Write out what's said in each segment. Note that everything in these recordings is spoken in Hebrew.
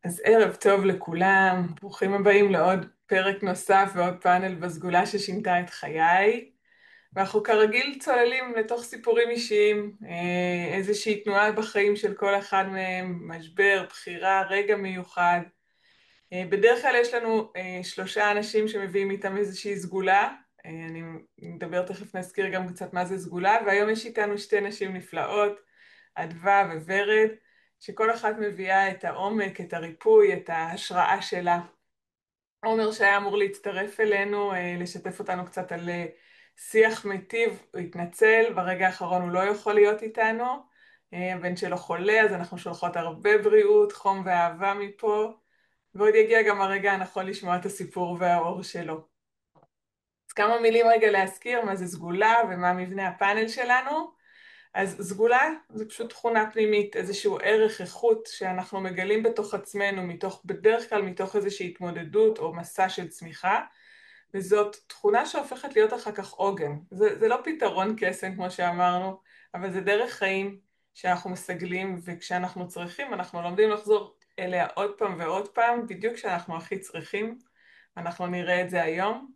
אז ערב טוב לכולם, ברוכים הבאים לעוד פרק נוסף ועוד פאנל בסגולה ששינתה את חיי. ואנחנו כרגיל צוללים לתוך סיפורים אישיים, איזושהי תנועה בחיים של כל אחד מהם, משבר, בחירה, רגע מיוחד. בדרך כלל יש לנו שלושה אנשים שמביאים איתם איזושהי סגולה. אני מדבר תכף, נזכיר גם קצת מה זה סגולה, והיום יש איתנו שתי נשים נפלאות, אדווה וורד, שכל אחת מביאה את העומק, את הריפוי, את ההשראה שלה. עומר שהיה אמור להצטרף אלינו, לשתף אותנו קצת על שיח מיטיב, הוא התנצל, ברגע האחרון הוא לא יכול להיות איתנו, הבן שלו חולה, אז אנחנו שולחות הרבה בריאות, חום ואהבה מפה, ועוד יגיע גם הרגע הנכון לשמוע את הסיפור והאור שלו. אז כמה מילים רגע להזכיר מה זה סגולה ומה מבנה הפאנל שלנו. אז סגולה זה פשוט תכונה פנימית, איזשהו ערך, איכות שאנחנו מגלים בתוך עצמנו, בדרך כלל מתוך איזושהי התמודדות או מסע של צמיחה, וזאת תכונה שהופכת להיות אחר כך עוגן. זה לא פתרון קסם כמו שאמרנו, אבל זה דרך חיים שאנחנו מסגלים, וכשאנחנו צריכים אנחנו לומדים לחזור אליה עוד פעם ועוד פעם, בדיוק כשאנחנו הכי צריכים. אנחנו נראה את זה היום.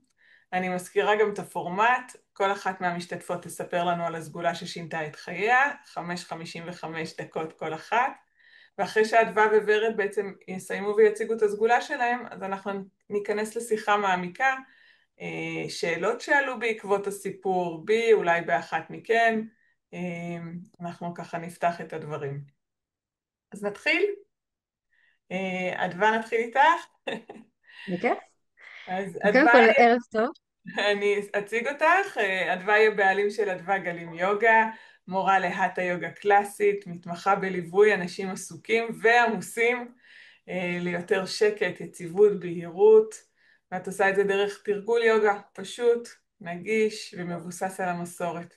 אני מזכירה גם את הפורמט, כל אחת מהמשתתפות תספר לנו על הסגולה ששינתה את חייה, 5:55 כל אחת, ואחרי שאדווה וורד בעצם יסיימו ויציגו את הסגולה שלהם, אז אנחנו ניכנס לשיחה מעמיקה, שאלות שעלו בעקבות הסיפור, בי, אולי באחת מכן, אנחנו ככה נפתח את הדברים. אז נתחיל? אדווה, נתחיל איתך? בכיף. אז קודם אדווה, כל, ערב טוב. אני אציג אותך. אדווה היא הבעלים של אדווה גלים יוגה, מורה להטה יוגה קלאסית, מתמחה בליווי אנשים עסוקים ועמוסים ליותר שקט, יציבות, בהירות, ואת עושה את זה דרך תרגול יוגה פשוט, נגיש ומבוסס על המסורת.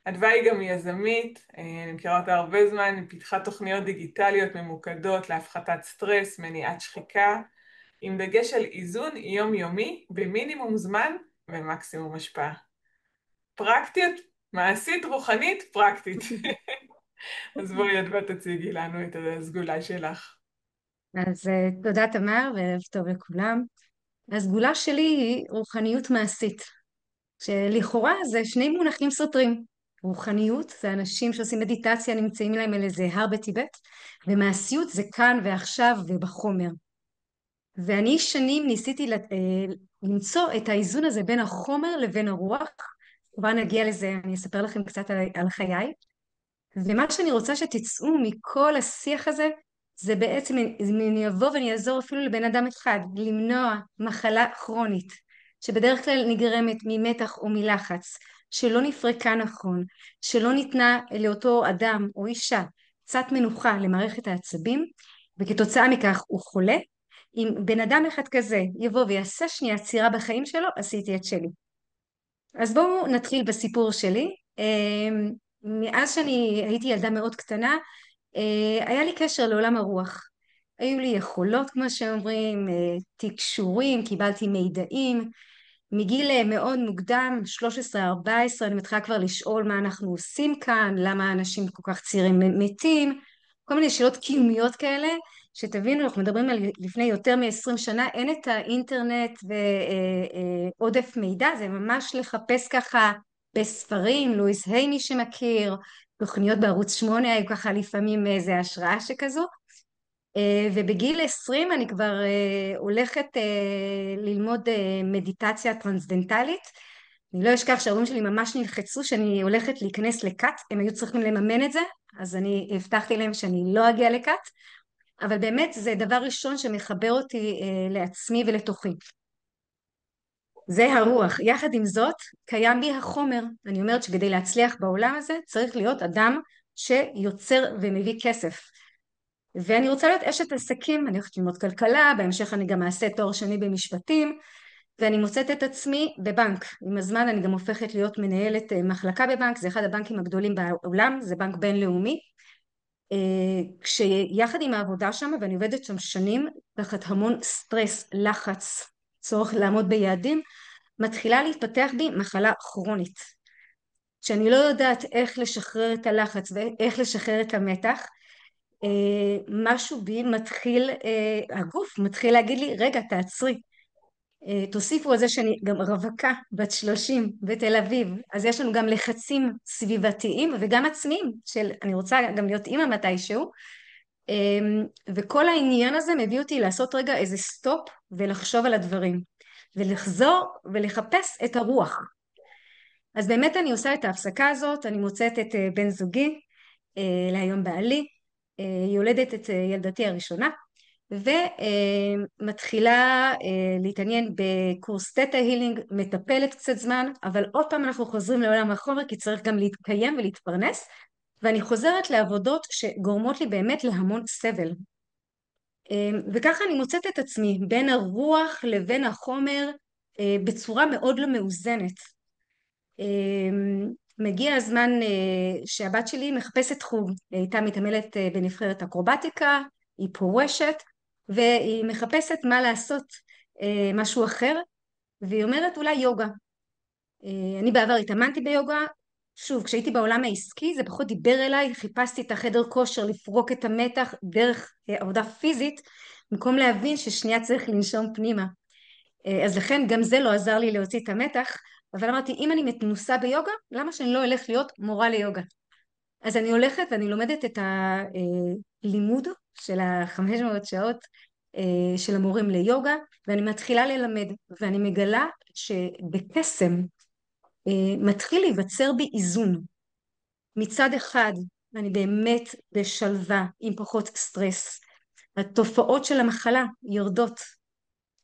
אדווה היא גם יזמית, אני מכירה אותה הרבה זמן, היא פיתחה תוכניות דיגיטליות ממוקדות להפחתת סטרס, מניעת שחיקה, עם דגש על איזון יומיומי במינימום זמן ומקסימום השפעה. פרקטית, מעשית, רוחנית, פרקטית. אז בואי אדווה תציגי לנו את הסגולה שלך. אז תודה תמר וערב טוב לכולם. הסגולה שלי היא רוחניות מעשית, שלכאורה זה שני מונחים סותרים. רוחניות זה אנשים שעושים מדיטציה, נמצאים להם על איזה הר בטיבט, ומעשיות זה כאן ועכשיו ובחומר. ואני שנים ניסיתי למצוא את האיזון הזה בין החומר לבין הרוח. כבר נגיע לזה, אני אספר לכם קצת על חיי. ומה שאני רוצה שתצאו מכל השיח הזה, זה בעצם אם אני אבוא ואני אעזור אפילו לבן אדם אחד, למנוע מחלה כרונית, שבדרך כלל נגרמת ממתח או מלחץ, שלא נפרקה נכון, שלא ניתנה לאותו אדם או אישה קצת מנוחה למערכת העצבים, וכתוצאה מכך הוא חולה. אם בן אדם אחד כזה יבוא ויעשה שנייה עצירה בחיים שלו, עשיתי את שלי. אז בואו נתחיל בסיפור שלי. מאז שאני הייתי ילדה מאוד קטנה, היה לי קשר לעולם הרוח. היו לי יכולות, כמו שאומרים, תקשורים, קיבלתי מידעים. מגיל מאוד מוקדם, 13-14, אני מתחילה כבר לשאול מה אנחנו עושים כאן, למה אנשים כל כך צעירים מתים, כל מיני שאלות קיומיות כאלה, שתבינו, אנחנו מדברים על לפני יותר מ-20 שנה, אין את האינטרנט ועודף מידע, זה ממש לחפש ככה בספרים, לואיס היי מי שמכיר, תוכניות בערוץ 8 היו ככה לפעמים איזה השראה שכזו, ובגיל 20 אני כבר הולכת ללמוד מדיטציה טרנסדנטלית. אני לא אשכח שההורים שלי ממש נלחצו שאני הולכת להיכנס לקאט, הם היו צריכים לממן את זה, אז אני הבטחתי להם שאני לא אגיע לקאט, אבל באמת זה דבר ראשון שמחבר אותי לעצמי ולתוכי. זה הרוח. יחד עם זאת, קיים בי החומר. אני אומרת שכדי להצליח בעולם הזה צריך להיות אדם שיוצר ומביא כסף. ואני רוצה להיות אשת עסקים, אני הולכת ללמוד כלכלה, בהמשך אני גם אעשה תואר שני במשפטים, ואני מוצאת את עצמי בבנק. עם הזמן אני גם הופכת להיות מנהלת מחלקה בבנק, זה אחד הבנקים הגדולים בעולם, זה בנק בינלאומי. כשיחד עם העבודה שם, ואני עובדת שם שנים, תחת המון סטרס, לחץ, צורך לעמוד ביעדים, מתחילה להתפתח בי מחלה כרונית. שאני לא יודעת איך לשחרר את הלחץ ואיך לשחרר את המתח, משהו בי מתחיל, הגוף מתחיל להגיד לי, רגע, תעצרי. תוסיפו על זה שאני גם רווקה בת 30 בתל אביב, אז יש לנו גם לחצים סביבתיים וגם עצמיים של אני רוצה גם להיות אימא מתישהו, וכל העניין הזה מביא אותי לעשות רגע איזה סטופ ולחשוב על הדברים ולחזור ולחפש את הרוח. אז באמת אני עושה את ההפסקה הזאת, אני מוצאת את בן זוגי, להיום בעלי, יולדת את ילדתי הראשונה ומתחילה להתעניין בקורס תטא הילינג, מטפלת קצת זמן, אבל עוד פעם אנחנו חוזרים לעולם החומר כי צריך גם להתקיים ולהתפרנס, ואני חוזרת לעבודות שגורמות לי באמת להמון סבל. וככה אני מוצאת את עצמי בין הרוח לבין החומר בצורה מאוד לא מאוזנת. מגיע הזמן שהבת שלי מחפשת חוג, היא הייתה מתעמלת בנבחרת אקרובטיקה, היא פורשת והיא מחפשת מה לעשות, משהו אחר, והיא אומרת אולי יוגה. אני בעבר התאמנתי ביוגה, שוב כשהייתי בעולם העסקי זה פחות דיבר אליי, חיפשתי את החדר כושר לפרוק את המתח דרך עבודה פיזית, במקום להבין ששנייה צריך לנשום פנימה. אז לכן גם זה לא עזר לי להוציא את המתח, אבל אמרתי אם אני מנוסה ביוגה למה שאני לא אלך להיות מורה ליוגה. אז אני הולכת ואני לומדת את הלימוד של ה-500 שעות של המורים ליוגה, ואני מתחילה ללמד ואני מגלה שבקסם מתחיל להיווצר בי איזון. מצד אחד אני באמת בשלווה עם פחות סטרס, התופעות של המחלה יורדות,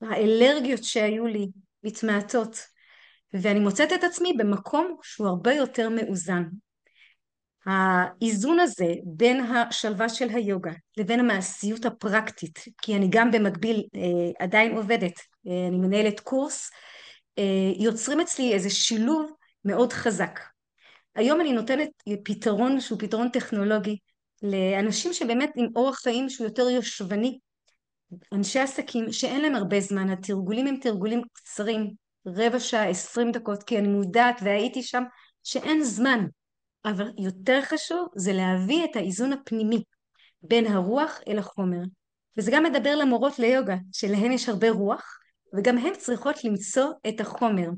האלרגיות שהיו לי מתמעטות, ואני מוצאת את עצמי במקום שהוא הרבה יותר מאוזן. האיזון הזה בין השלווה של היוגה לבין המעשיות הפרקטית, כי אני גם במקביל עדיין עובדת, אני מנהלת קורס, יוצרים אצלי איזה שילוב מאוד חזק. היום אני נותנת פתרון שהוא פתרון טכנולוגי לאנשים שבאמת עם אורח חיים שהוא יותר יושבני, אנשי עסקים שאין להם הרבה זמן, התרגולים הם תרגולים קצרים, רבע שעה, 20 דקות, כי אני מודעת והייתי שם שאין זמן, אבל יותר חשוב זה להביא את האיזון הפנימי בין הרוח אל החומר. וזה גם מדבר למורות ליוגה, שלהן יש הרבה רוח, וגם הן צריכות למצוא את החומר.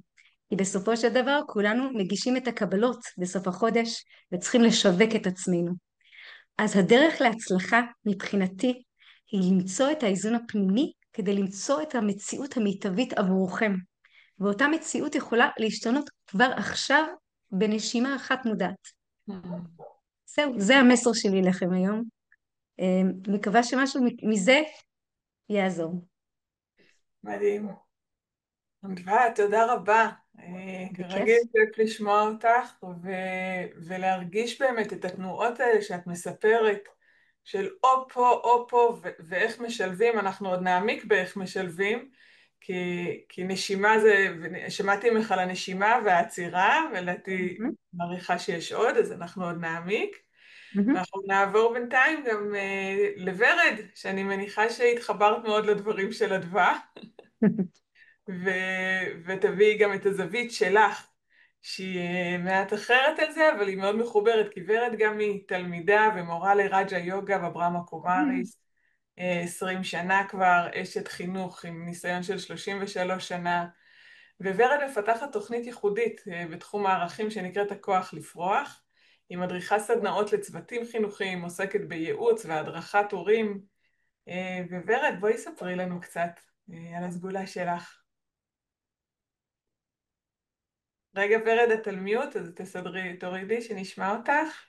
כי בסופו של דבר כולנו מגישים את הקבלות בסוף החודש, וצריכים לשווק את עצמנו. אז הדרך להצלחה מבחינתי היא למצוא את האיזון הפנימי כדי למצוא את המציאות המיטבית עבורכם. ואותה מציאות יכולה להשתנות כבר עכשיו בנשימה אחת מודעת. זהו, זה המסר שלי לכם היום. מקווה שמשהו מזה יעזור. מדהים. אדווה, תודה רבה. כרגיל בכיף. כיף לשמוע אותך ולהרגיש באמת את התנועות האלה שאת מספרת, של או פה או פה ואיך משלבים, אנחנו עוד נעמיק באיך משלבים, כי נשימה זה, שמעתי ממך על הנשימה והעצירה, ולדעתי מהמם, מעריכה שיש עוד, אז אנחנו עוד נעמיק. מהמם. אנחנו נעבור בינתיים גם לוורד, שאני מניחה שהתחברת מאוד לדברים של אדווה. ותביאי גם את הזווית שלך, שהיא מעט אחרת על זה, אבל היא מאוד מחוברת, כי ורד גם היא תלמידה ומורה לרג'ה יוגה בברמה קומאריס, 20 שנה כבר, אשת חינוך עם ניסיון של 33 שנה, וורד מפתחת תוכנית ייחודית בתחום הערכים שנקראת הכוח לפרוח, היא מדריכה סדנאות לצוותים חינוכיים, עוסקת בייעוץ והדרכת הורים, וורד, בואי ספרי לנו קצת על הסגולה שלך. רגע ורד את על מיוט, אז תסדרי, תורידי שנשמע אותך.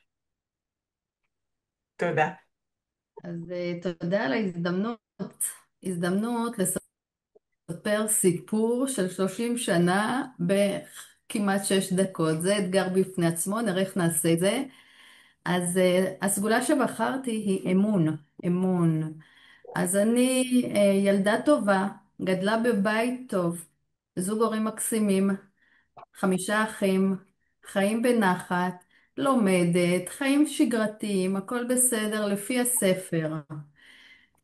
תודה. אז תודה על ההזדמנות, הזדמנות לספר סיפור של 30 שנה בכמעט 6 דקות. זה אתגר בפני עצמו, נראה איך נעשה את זה. אז הסגולה שבחרתי היא אמון, אמון. אז אני ילדה טובה, גדלה בבית טוב, זוג הורים מקסימים, 5 אחים, חיים בנחת, לומדת, חיים שגרתיים, הכל בסדר לפי הספר.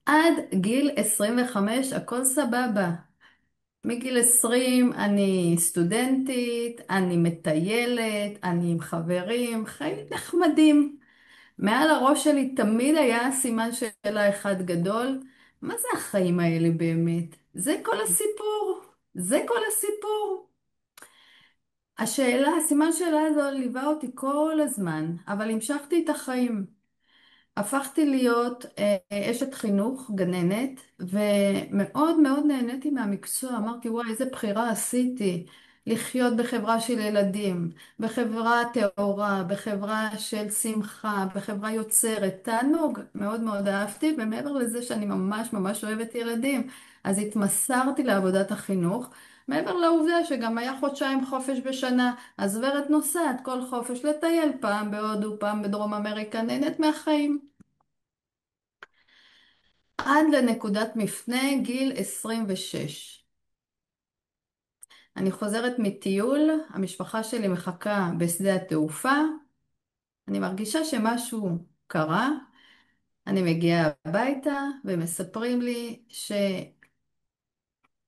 עד גיל 25 הכל סבבה. מגיל 20 אני סטודנטית, אני מטיילת, אני עם חברים, חיים נחמדים. מעל הראש שלי תמיד היה סימן שאלה אחד גדול, מה זה החיים האלה באמת? זה כל הסיפור. זה כל הסיפור. סימן שאלה הזו ליווה אותי כל הזמן, אבל המשכתי את החיים. הפכתי להיות אשת חינוך, גננת, ומאוד מאוד נהניתי מהמקצוע. אמרתי, וואי, איזה בחירה עשיתי. לחיות בחברה של ילדים, בחברה טהורה, בחברה של שמחה, בחברה יוצרת. תענוג, מאוד מאוד אהבתי, ומעבר לזה שאני ממש ממש אוהבת ילדים, אז התמסרתי לעבודת החינוך. מעבר לעובדה שגם היה חודשיים חופש בשנה, אז ורד נוסעת כל חופש לטייל, פעם בהודו, פעם בדרום אמריקה, נהנית מהחיים. עד לנקודת מפנה, גיל 26. אני חוזרת מטיול, המשפחה שלי מחכה בשדה התעופה, אני מרגישה שמשהו קרה, אני מגיעה הביתה ומספרים לי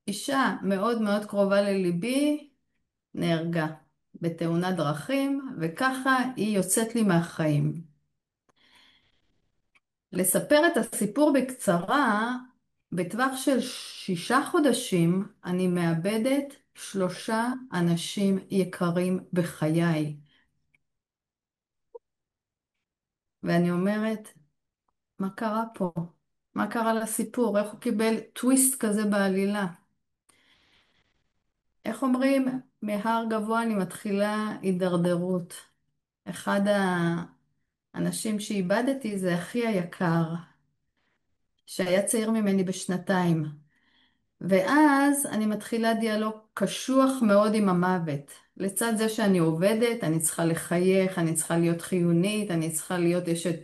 שאישה מאוד מאוד קרובה לליבי נהרגה בתאונת דרכים, וככה היא יוצאת לי מהחיים. לספר את הסיפור בקצרה, בטווח של 6 חודשים אני מאבדת 3 אנשים יקרים בחיי. ואני אומרת, מה קרה פה? מה קרה לסיפור? איך הוא קיבל טוויסט כזה בעלילה? איך אומרים? מהר גבוה אני מתחילה הידרדרות. אחד האנשים שאיבדתי זה אחי היקר, שהיה צעיר ממני בשנתיים. ואז אני מתחילה דיאלוג קשוח מאוד עם המוות. לצד זה שאני עובדת, אני צריכה לחייך, אני צריכה להיות חיונית, אני צריכה להיות אשת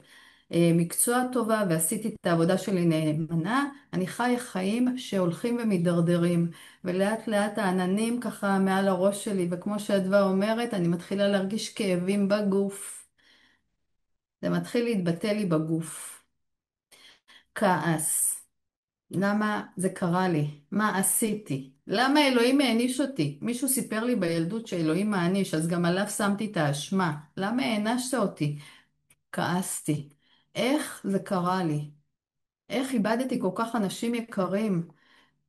מקצוע טובה, ועשיתי את העבודה שלי נאמנה, אני חיה חיים שהולכים ומידרדרים, ולאט לאט העננים ככה מעל הראש שלי, וכמו שאדווה אומרת, אני מתחילה להרגיש כאבים בגוף. זה מתחיל להתבטא לי בגוף. כעס. למה זה קרה לי? מה עשיתי? למה אלוהים העניש אותי? מישהו סיפר לי בילדות שאלוהים מעניש, אז גם עליו שמתי את האשמה. למה הענשת אותי? כעסתי. איך זה קרה לי? איך איבדתי כל כך אנשים יקרים?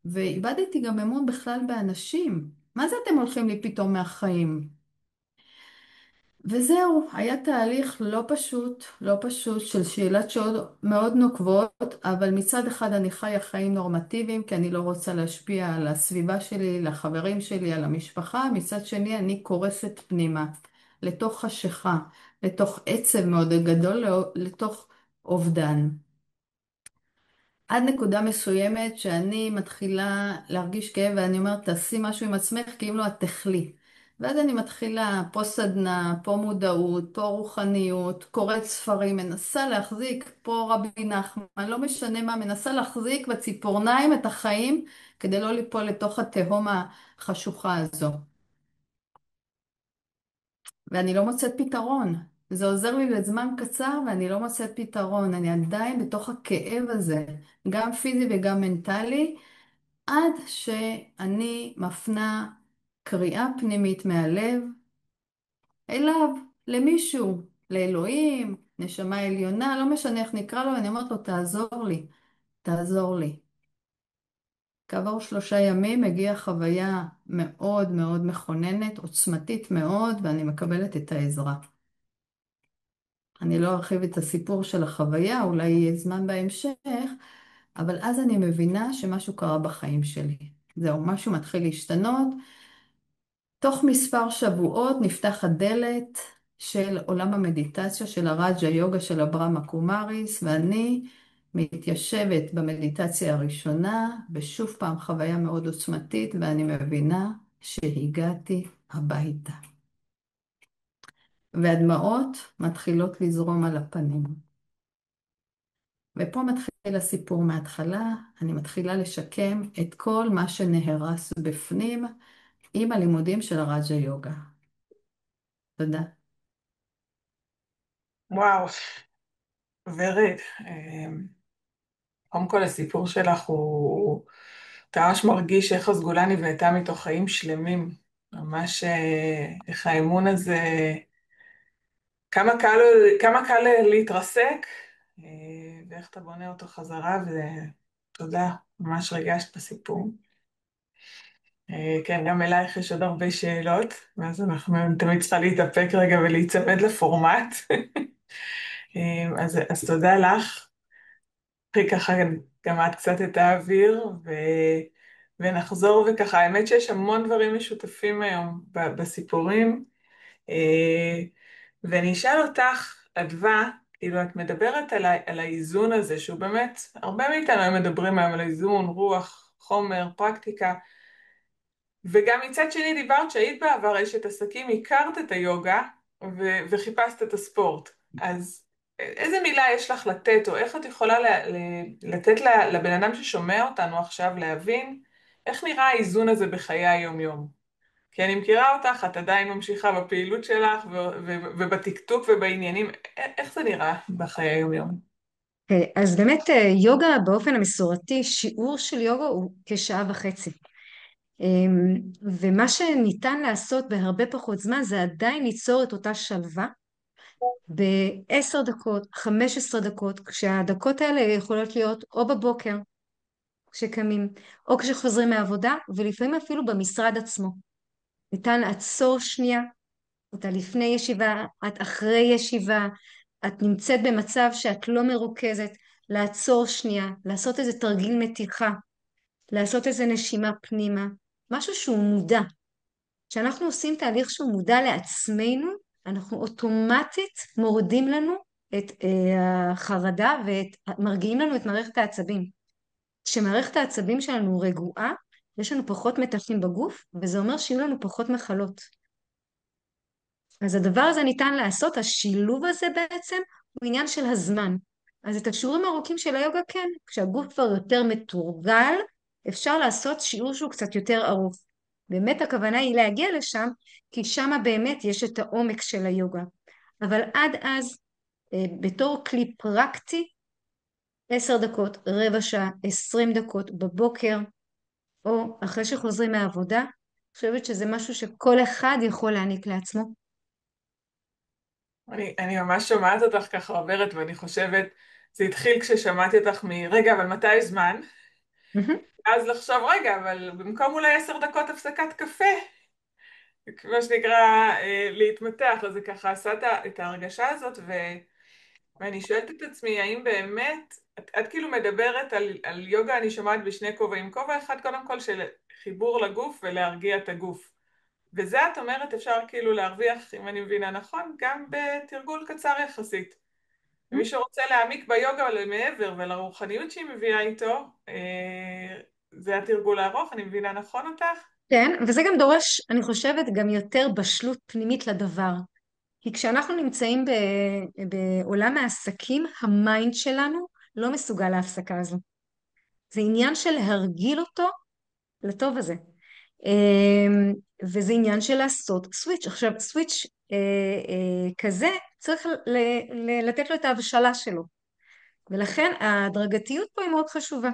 ואיבדתי גם אמון בכלל באנשים. מה זה אתם הולכים לי פתאום מהחיים? וזהו, היה תהליך לא פשוט, לא פשוט של שאלת שעות מאוד נוקבות, אבל מצד אחד אני חיה חיים נורמטיביים, כי אני לא רוצה להשפיע על הסביבה שלי, לחברים שלי, על המשפחה, מצד שני אני קורסת פנימה, לתוך חשיכה, לתוך עצב מאוד גדול, לתוך אובדן. עד נקודה מסוימת שאני מתחילה להרגיש כאב ואני אומרת תעשי משהו עם עצמך כי אם לא את תחלי. ואז אני מתחילה פה סדנה, פה מודעות, פה רוחניות, קוראת ספרים, מנסה להחזיק, פה רבי נחמן, לא משנה מה, מנסה להחזיק בציפורניים את החיים כדי לא ליפול לתוך התהום החשוכה הזו. ואני לא מוצאת פתרון. זה עוזר לי לזמן קצר ואני לא מוצאת פתרון. אני עדיין בתוך הכאב הזה, גם פיזי וגם מנטלי, עד שאני מפנה קריאה פנימית מהלב אליו, למישהו, לאלוהים, נשמה עליונה, לא משנה איך נקרא לו, ואני אומרת לו, תעזור לי, תעזור לי. כעבור 3 ימים הגיעה חוויה מאוד מאוד מכוננת, עוצמתית מאוד, ואני מקבלת את העזרה. אני לא ארחיב את הסיפור של החוויה, אולי יהיה זמן בהמשך, אבל אז אני מבינה שמשהו קרה בחיים שלי. זהו, משהו מתחיל להשתנות. תוך מספר שבועות נפתחת דלת של עולם המדיטציה של הרג'ה יוגה של אברהם קומאריס, ואני מתיישבת במדיטציה הראשונה, ושוב פעם חוויה מאוד עוצמתית, ואני מבינה שהגעתי הביתה. והדמעות מתחילות לזרום על הפנים. ופה מתחיל הסיפור מההתחלה, אני מתחילה לשקם את כל מה שנהרס בפנים עם הלימודים של הרג'ה יוגה. תודה. וואו, ורד, קודם כל הסיפור שלך אתה ממש מרגיש איך הסגולה נבנתה מתוך חיים שלמים. ממש איך האמון הזה כמה קל להתרסק, ואיך אתה בונה אותו חזרה, ותודה, ממש ריגשת בסיפור. כן, גם אלייך יש עוד הרבה שאלות, ואז אני תמיד צריכה להתאפק רגע ולהיצמד לפורמט. אז תודה לך. קחי ככה גם את קצת את האוויר, ונחזור וככה, האמת שיש המון דברים משותפים היום בסיפורים. ואני אשאל אותך, אדווה, כאילו את מדברת על האיזון הזה, שהוא באמת, הרבה מאיתנו היום מדברים היום על האיזון, רוח, חומר, פרקטיקה, וגם מצד שני דיברת שהיית בעבר אשת עסקים, הכרת את היוגה וחיפשת את הספורט. אז איזה מילה יש לך לתת, או איך את יכולה לתת לבן אדם ששומע אותנו עכשיו להבין איך נראה האיזון הזה בחיי היום-יום? כי אני מכירה אותך, את עדיין ממשיכה בפעילות שלך ובטקטוק ובעניינים. איך זה נראה בחיי היום-יום? אז באמת יוגה באופן המסורתי, שיעור של יוגה הוא כשעה וחצי. ומה שניתן לעשות בהרבה פחות זמן זה עדיין ליצור את אותה שלווה ב10 דקות, 15 דקות, כשהדקות האלה יכולות להיות או בבוקר כשקמים, או כשחוזרים מהעבודה, ולפעמים אפילו במשרד עצמו. ניתן לעצור שנייה, אתה לפני ישיבה, את אחרי ישיבה, את נמצאת במצב שאת לא מרוכזת, לעצור שנייה, לעשות איזה תרגיל מתיחה, לעשות איזה נשימה פנימה, משהו שהוא מודע. כשאנחנו עושים תהליך שהוא מודע לעצמנו, אנחנו אוטומטית מורדים לנו את החרדה ומרגיעים לנו את מערכת העצבים. כשמערכת העצבים שלנו רגועה, יש לנו פחות מתחים בגוף, וזה אומר שיהיו לנו פחות מחלות. אז הדבר הזה ניתן לעשות, השילוב הזה בעצם הוא עניין של הזמן. אז את השיעורים הארוכים של היוגה כן, כשהגוף כבר יותר מתורגל, אפשר לעשות שיעור שהוא קצת יותר ארוך. באמת הכוונה היא להגיע לשם, כי שם באמת יש את העומק של היוגה. אבל עד אז, בתור כלי פרקטי, 10 דקות, רבע שעה, 20 דקות בבוקר, או אחרי שחוזרים מהעבודה, אני חושבת שזה משהו שכל אחד יכול להעניק לעצמו. אני ממש שומעת אותך ככה עוברת, ואני חושבת, זה התחיל כששמעתי אותך רגע, אבל מתי זמן? אז לחשוב, רגע, אבל במקום אולי 10 דקות הפסקת קפה, כמו שנקרא, להתמתח, אז זה ככה עשה את ההרגשה הזאת, ואני שואלת את עצמי, האם באמת, את כאילו מדברת על יוגה, אני שומעת בשני כובעים, כובע אחד קודם כל של חיבור לגוף ולהרגיע את הגוף. וזה את אומרת אפשר כאילו להרוויח, אם אני מבינה נכון, גם בתרגול קצר יחסית. ומי שרוצה להעמיק ביוגה למעבר ולרוחניות שהיא מביאה איתו, זה התרגול הארוך, אני מבינה נכון אותך? כן, וזה גם דורש, אני חושבת, גם יותר בשלות פנימית לדבר. כי כשאנחנו נמצאים בעולם העסקים, המיינד שלנו לא מסוגל להפסקה הזו. זה עניין של להרגיל אותו לטוב הזה. וזה עניין של לעשות סוויץ'. עכשיו, סוויץ' כזה צריך לתת לו את ההבשלה שלו. ולכן ההדרגתיות פה היא מאוד חשובה.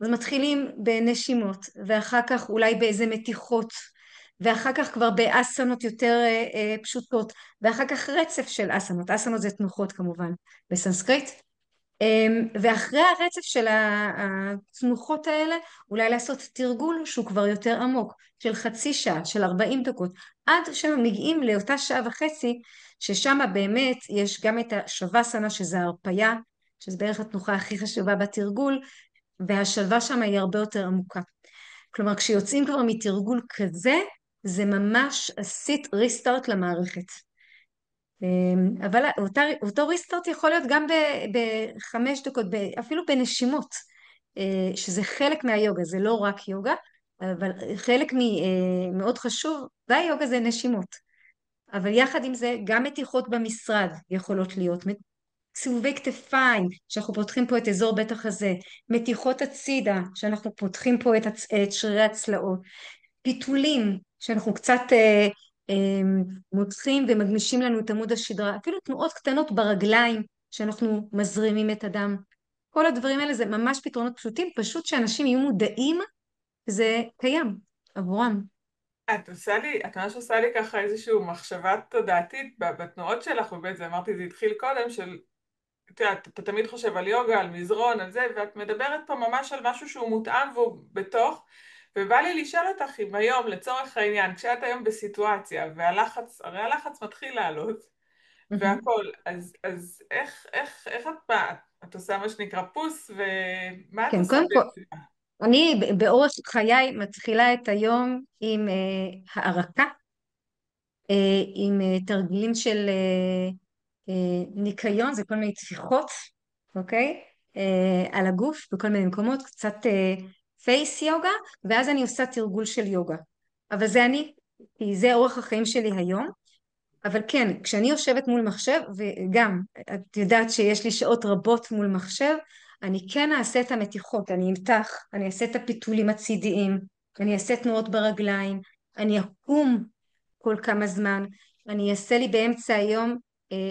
אז מתחילים בנשימות, ואחר כך אולי באיזה מתיחות, ואחר כך כבר באסנות יותר פשוטות, ואחר כך רצף של אסנות. אסנות זה תנוחות כמובן בסנסקריט. ואחרי הרצף של התנוחות האלה, אולי לעשות תרגול שהוא כבר יותר עמוק, של חצי שעה, של 40 דקות, עד שמגיעים לאותה שעה וחצי, ששם באמת יש גם את השווסנה, שזה ההרפיה, שזה בערך התנוחה הכי חשובה בתרגול, והשלווה שם היא הרבה יותר עמוקה. כלומר, כשיוצאים כבר מתרגול כזה, זה ממש עשית ריסטארט למערכת. אבל אותו ריסטארט יכול להיות גם ב5 דקות, אפילו בנשימות, שזה חלק מהיוגה, זה לא רק יוגה, אבל חלק מאוד חשוב, והיוגה זה נשימות. אבל יחד עם זה, גם מתיחות במשרד יכולות להיות, סיבובי כתפיים, שאנחנו פותחים פה את אזור בית החזה, מתיחות הצידה, שאנחנו פותחים פה את שרירי הצלעות, פיתולים, שאנחנו קצת מותחים ומגמישים לנו את עמוד השדרה, אפילו תנועות קטנות ברגליים, שאנחנו מזרימים את הדם. כל הדברים האלה זה ממש פתרונות פשוטים, פשוט שאנשים יהיו מודעים, זה קיים עבורם. את ממש עושה לי ככה איזושהי מחשבה תודעתית בתנועות שלך, ובעצם אמרתי, זה התחיל קודם, את יודעת, אתה תמיד חושב על יוגה, על מזרון, על זה, ואת מדברת פה ממש על משהו שהוא מותאם והוא בתוך, ובא לי לשאול אותך אם היום, לצורך העניין, כשאת היום בסיטואציה, והלחץ, הרי הלחץ מתחיל לעלות, מהמם. והכל, אז איך את באה? את עושה מה שנקרא פוס, ומה את כן, עושה קודם כל, בעצם? אני באורח חיי מתחילה את היום עם הערקה, עם תרגילים של ניקיון, זה כל מיני טפיחות, אוקיי? על הגוף בכל מיני מקומות, קצת פייס יוגה, ואז אני עושה תרגול של יוגה. אבל זה אני, כי זה אורח החיים שלי היום. אבל כן, כשאני יושבת מול מחשב, וגם את יודעת שיש לי שעות רבות מול מחשב, אני כן אעשה את המתיחות, אני אמתח, אני אעשה את הפיתולים הצידיים, אני אעשה תנועות ברגליים, אני אקום כל כמה זמן, אני אעשה לי באמצע היום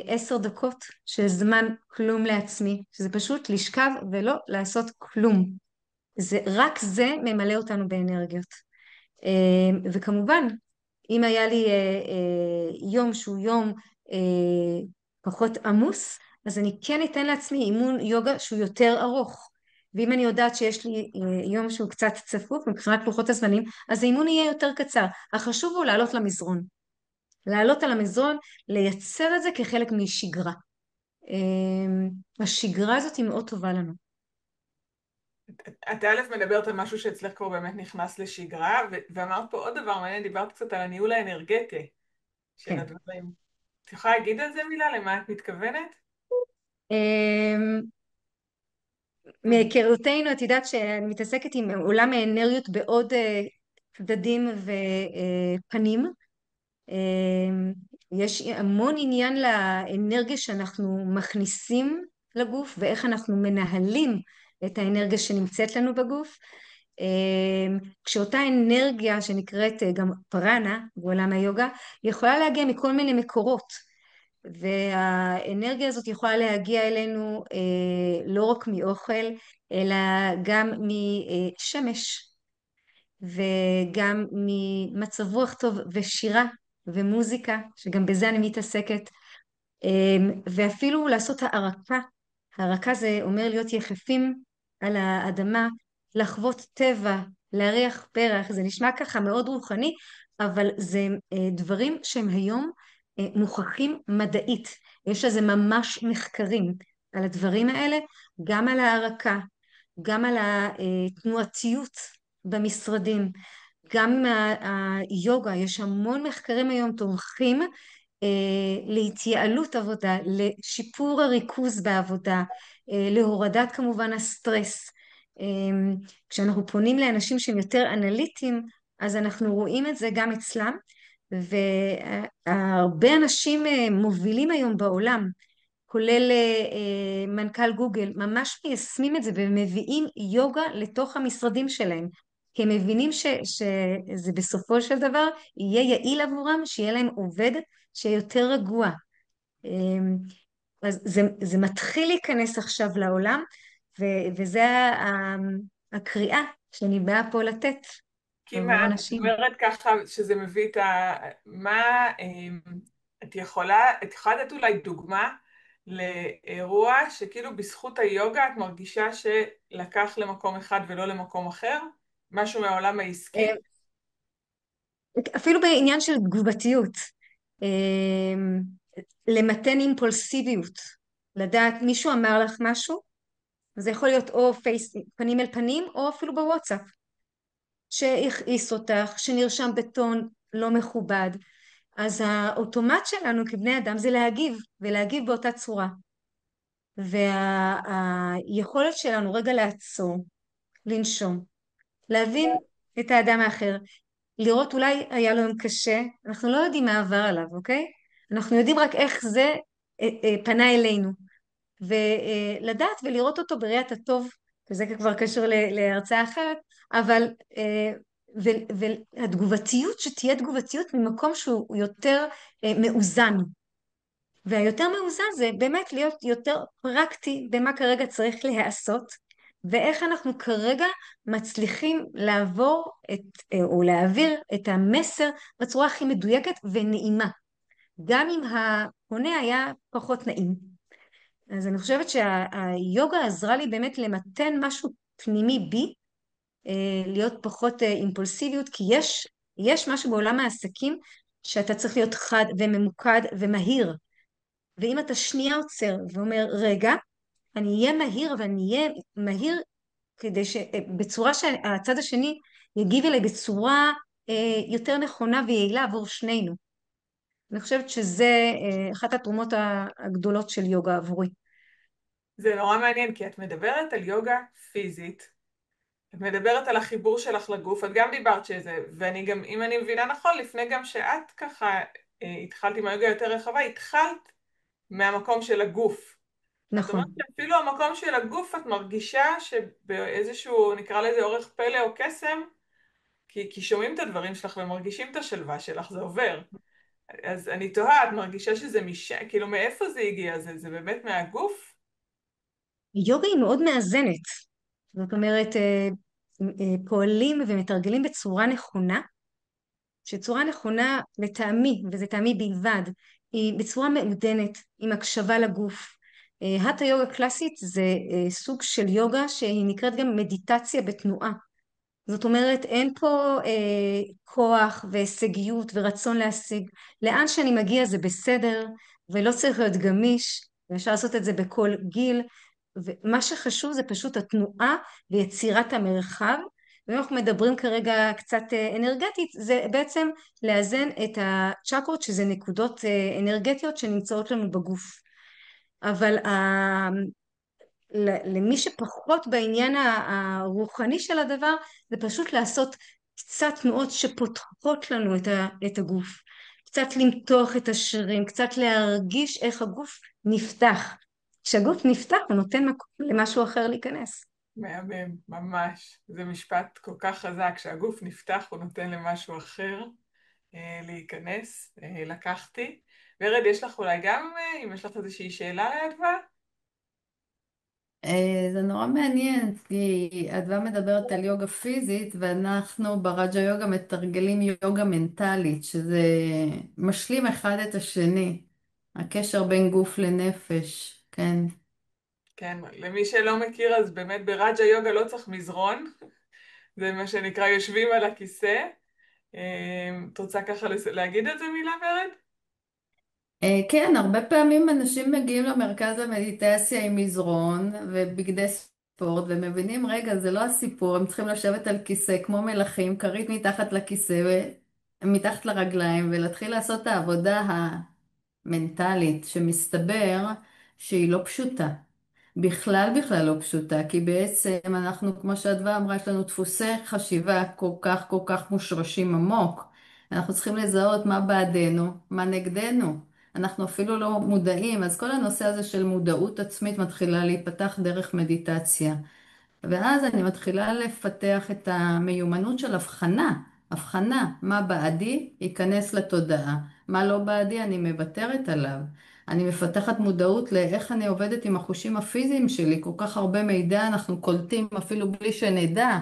10 דקות של זמן כלום לעצמי, שזה פשוט לשכב ולא לעשות כלום. רק זה ממלא אותנו באנרגיות. וכמובן, אם היה לי יום שהוא יום פחות עמוס, אז אני כן אתן לעצמי אימון יוגה שהוא יותר ארוך. ואם אני יודעת שיש לי יום שהוא קצת צפוף מבחינת לוחות הזמנים, אז האימון יהיה יותר קצר. החשוב הוא לעלות למזרון. לעלות על המזרון, לייצר את זה כחלק משגרה. השגרה הזאת היא מאוד טובה לנו. את א' מדברת על משהו שאצלך כבר באמת נכנס לשגרה, ואמרת פה עוד דבר מעניין, דיברת קצת על הניהול האנרגטי של כן. הדברים. את יכולה להגיד על זה מילה? למה את מתכוונת? מהיכרותנו, את יודעת שאני מתעסקת עם עולם האנרגיות בעוד צדדים ופנים. יש המון עניין לאנרגיה שאנחנו מכניסים לגוף ואיך אנחנו מנהלים את האנרגיה שנמצאת לנו בגוף. כשאותה אנרגיה שנקראת גם פרנה בעולם היוגה יכולה להגיע מכל מיני מקורות. והאנרגיה הזאת יכולה להגיע אלינו לא רק מאוכל, אלא גם משמש, וגם ממצב רוח טוב ושירה ומוזיקה, שגם בזה אני מתעסקת, ואפילו לעשות הערקה. הערקה זה אומר להיות יחפים על האדמה, לחוות טבע, להריח פרח, זה נשמע ככה מאוד רוחני, אבל זה דברים שהם היום מוכחים מדעית. יש לזה ממש מחקרים על הדברים האלה, גם על הערקה, גם על התנועתיות במשרדים, גם עם היוגה, יש המון מחקרים היום תומכים להתייעלות עבודה, לשיפור הריכוז בעבודה, להורדת כמובן הסטרס. כשאנחנו פונים לאנשים שהם יותר אנליטיים, אז אנחנו רואים את זה גם אצלם, והרבה אנשים מובילים היום בעולם, כולל מנכ"ל גוגל, ממש מיישמים את זה ומביאים יוגה לתוך המשרדים שלהם, כי הם מבינים שזה בסופו של דבר יהיה יעיל עבורם, שיהיה להם עובד שיהיה יותר רגוע. אז זה מתחיל להיכנס עכשיו לעולם, וזה הקריאה שאני באה פה לתת כי עבור מה, את אנשים. אומרת ככה שזה מביא את מה, את יכולה לתת אולי דוגמה לאירוע שכאילו בזכות היוגה את מרגישה שלקח למקום אחד ולא למקום אחר? משהו מהעולם העסקי? אפילו בעניין של תגובתיות, למתן אימפולסיביות, לדעת מישהו אמר לך משהו, זה יכול להיות או פנים אל פנים או אפילו בוואטסאפ, שהכעיס אותך, שנרשם בטון לא מכובד, אז האוטומט שלנו כבני אדם זה להגיב, ולהגיב באותה צורה. והיכולת שלנו רגע לעצור, לנשום, להבין את האדם האחר, לראות אולי היה לו יום קשה, אנחנו לא יודעים מה עבר עליו, אוקיי? אנחנו יודעים רק איך זה פנה אלינו, ולדעת ולראות אותו בראיית הטוב, וזה כבר קשור להרצאה אחרת, אבל והתגובתיות שתהיה תגובתיות ממקום שהוא יותר מאוזן, והיותר מאוזן זה באמת להיות יותר פרקטי במה כרגע צריך להיעשות, ואיך אנחנו כרגע מצליחים לעבור או להעביר את המסר בצורה הכי מדויקת ונעימה, גם אם הפונה היה פחות נעים. אז אני חושבת שהיוגה עזרה לי באמת למתן משהו פנימי בי, להיות פחות אימפולסיביות, כי יש משהו בעולם העסקים שאתה צריך להיות חד וממוקד ומהיר. ואם אתה שנייה עוצר ואומר, רגע, אני אהיה מהיר, ואני אהיה מהיר כדי בצורה שהצד השני יגיב אליי בצורה יותר נכונה ויעילה עבור שנינו. אני חושבת שזה אחת התרומות הגדולות של יוגה עבורי. זה נורא מעניין, כי את מדברת על יוגה פיזית, את מדברת על החיבור שלך לגוף, את גם דיברת שזה, ואני גם, אם אני מבינה נכון, לפני גם שאת ככה התחלת עם היוגה יותר רחבה, התחלת מהמקום של הגוף. את אומרת נכון. שאפילו המקום של הגוף את מרגישה שבאיזשהו, נקרא לזה אורך פלא או קסם, כי שומעים את הדברים שלך ומרגישים את השלווה שלך, זה עובר. אז אני תוהה, את מרגישה שזה כאילו מאיפה זה הגיע? זה באמת מהגוף? יוגה היא מאוד מאזנת. זאת אומרת, פועלים ומתרגלים בצורה נכונה, שצורה נכונה לטעמי, וזה טעמי בלבד, היא בצורה מעודנת, עם הקשבה לגוף. האטה יוגה קלאסית זה סוג של יוגה שהיא נקראת גם מדיטציה בתנועה. זאת אומרת, אין פה כוח והישגיות ורצון להשיג. לאן שאני מגיע זה בסדר, ולא צריך להיות גמיש, ואפשר לעשות את זה בכל גיל. ומה שחשוב זה פשוט התנועה ויצירת המרחב. ואם אנחנו מדברים כרגע קצת אנרגטית, זה בעצם לאזן את הצ'קרות, שזה נקודות אנרגטיות שנמצאות לנו בגוף. אבל למי שפחות בעניין הרוחני של הדבר, זה פשוט לעשות קצת תנועות שפותחות לנו את הגוף, קצת למתוח את השרירים, קצת להרגיש איך הגוף נפתח. כשהגוף נפתח הוא נותן מקום למשהו אחר להיכנס. מהמם, ממש. זה משפט כל כך חזק, שהגוף נפתח הוא נותן למשהו אחר להיכנס. לקחתי. ורד, יש לך אולי גם, אם יש לך איזושהי שאלה לאדווה? זה נורא מעניין, כי אדווה מדברת על יוגה פיזית, ואנחנו ברג'ה יוגה מתרגלים יוגה מנטלית, שזה משלים אחד את השני, הקשר בין גוף לנפש, כן. כן, למי שלא מכיר, אז באמת ברג'ה יוגה לא צריך מזרון. זה מה שנקרא יושבים על הכיסא. את רוצה ככה להגיד את זה מילה, ורד? כן, הרבה פעמים אנשים מגיעים למרכז המדיטציה עם מזרון ובגדי ספורט ומבינים, רגע, זה לא הסיפור, הם צריכים לשבת על כיסא כמו מלכים, כרית מתחת לכיסא, מתחת לרגליים, ולהתחיל לעשות את העבודה המנטלית, שמסתבר שהיא לא פשוטה. בכלל לא פשוטה, כי בעצם אנחנו, כמו שאדווה אמרה, יש לנו דפוסי חשיבה כל כך מושרשים עמוק. אנחנו צריכים לזהות מה בעדנו, מה נגדנו. אנחנו אפילו לא מודעים, אז כל הנושא הזה של מודעות עצמית מתחילה להיפתח דרך מדיטציה. ואז אני מתחילה לפתח את המיומנות של הבחנה, מה בעדי ייכנס לתודעה, מה לא בעדי אני מוותרת עליו. אני מפתחת מודעות לאיך אני עובדת עם החושים הפיזיים שלי, כל כך הרבה מידע אנחנו קולטים אפילו בלי שנדע,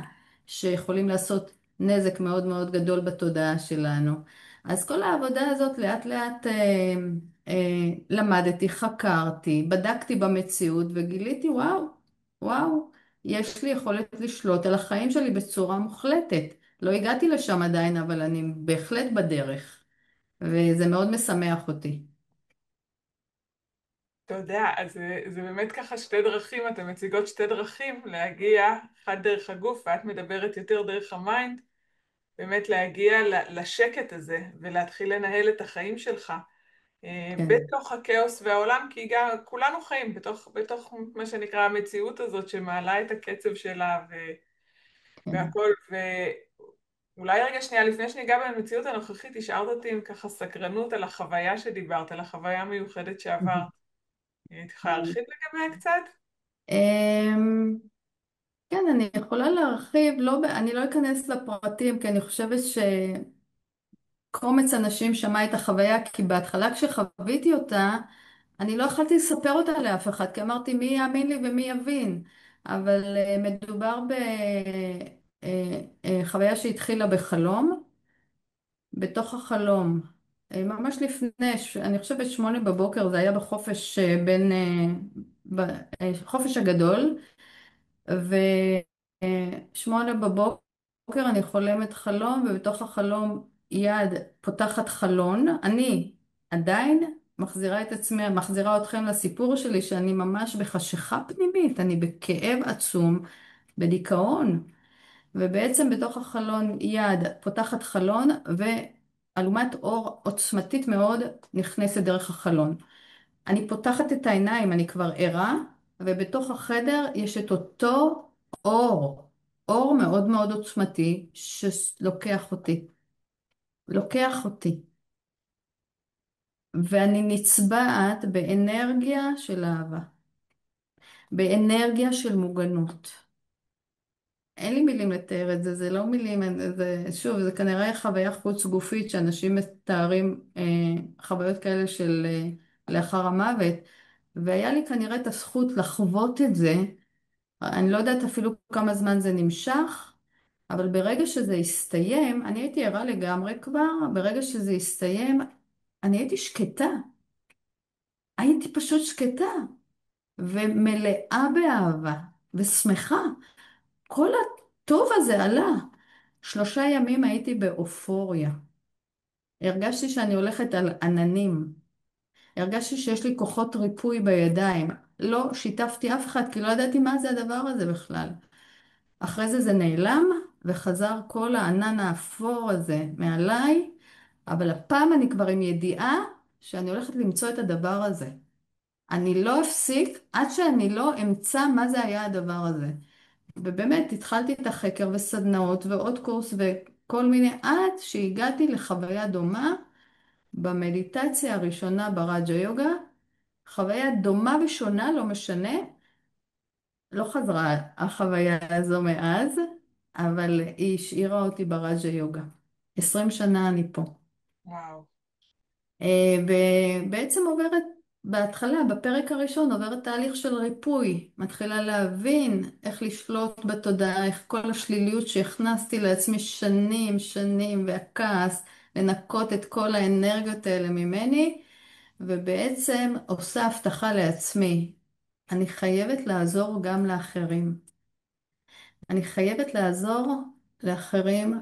שיכולים לעשות נזק מאוד מאוד גדול בתודעה שלנו. אז כל העבודה הזאת לאט לאט למדתי, חקרתי, בדקתי במציאות וגיליתי וואו, יש לי יכולת לשלוט על החיים שלי בצורה מוחלטת. לא הגעתי לשם עדיין, אבל אני בהחלט בדרך, וזה מאוד משמח אותי. אתה יודע, אז זה באמת ככה שתי דרכים, אתן מציגות שתי דרכים להגיע, אחת דרך הגוף ואת מדברת יותר דרך המיינד, באמת להגיע לשקט הזה ולהתחיל לנהל את החיים שלך כן, בתוך הכאוס והעולם, כי גם כולנו חיים בתוך מה שנקרא המציאות הזאת שמעלה את הקצב שלה כן. והכל, ואולי רגע שנייה לפני שניגע במציאות הנוכחית, השארת אותי עם ככה סקרנות על החוויה שדיברת, על החוויה המיוחדת שעברת. את יכולה להרחיב לגביה קצת? אמ, כן, אני יכולה להרחיב, אני לא אכנס לפרטים, כי אני חושבת שקומץ אנשים שמע את החוויה, כי בהתחלה כשחוויתי אותה, אני לא יכולתי לספר אותה לאף אחד, כי אמרתי מי יאמין לי ומי יבין. אבל מדובר בחוויה שהתחילה בחלום. בתוך החלום, ממש לפני, אני חושבת 8 בבוקר, זה היה בחופש בין, חופש הגדול, ו8 בבוקר אני חולמת חלום, ובתוך החלום יד פותחת חלון. אני עדיין מחזירה את עצמי, מחזירה אתכם לסיפור שלי, שאני ממש בחשיכה פנימית, אני בכאב עצום, בדיכאון. ובעצם בתוך החלון יד פותחת חלון, ואלומת אור עוצמתית מאוד נכנסת דרך החלון. אני פותחת את העיניים, אני כבר ערה, ובתוך החדר יש את אותו אור, אור מאוד מאוד עוצמתי שלוקח אותי, לוקח אותי. ואני נצבעת באנרגיה של אהבה, באנרגיה של מוגנות. אין לי מילים לתאר את זה, זה לא מילים, שוב, זה כנראה חוויה חוץ גופית שאנשים מתארים חוויות כאלה של לאחר המוות, והיה לי כנראה את הזכות לחוות את זה. אני לא יודעת אפילו כמה זמן זה נמשך, אבל ברגע שזה הסתיים, אני הייתי ערה לגמרי כבר. ברגע שזה הסתיים, אני הייתי שקטה, הייתי פשוט שקטה ומלאה באהבה ושמחה. כל הטוב הזה עלה. 3 ימים הייתי באופוריה. הרגשתי שאני הולכת על עננים. הרגשתי שיש לי כוחות ריפוי בידיים. לא שיתפתי אף אחד כי לא ידעתי מה זה הדבר הזה בכלל. אחרי זה נעלם וחזר כל הענן האפור הזה מעליי, אבל הפעם אני כבר עם ידיעה שאני הולכת למצוא את הדבר הזה. אני לא אפסיק עד שאני לא אמצא מה זה היה הדבר הזה. ובאמת התחלתי את החקר וסדנאות ועוד קורס וכל מיני, עד שהגעתי לחוויה דומה במדיטציה הראשונה ברג'ה יוגה. חוויה דומה ושונה, לא משנה, לא חזרה החוויה הזו מאז, אבל היא השאירה אותי ברג'ה יוגה. 20 שנה אני פה. וואו. ובעצם עוברת, בהתחלה, בפרק הראשון, עוברת תהליך של ריפוי. מתחילה להבין איך לשלוט בתודעה, איך כל השליליות שהכנסתי לעצמי שנים, שנים, והכעס, לנקות את כל האנרגיות האלה ממני, ובעצם עושה הבטחה לעצמי. אני חייבת לעזור גם לאחרים. אני חייבת לעזור לאחרים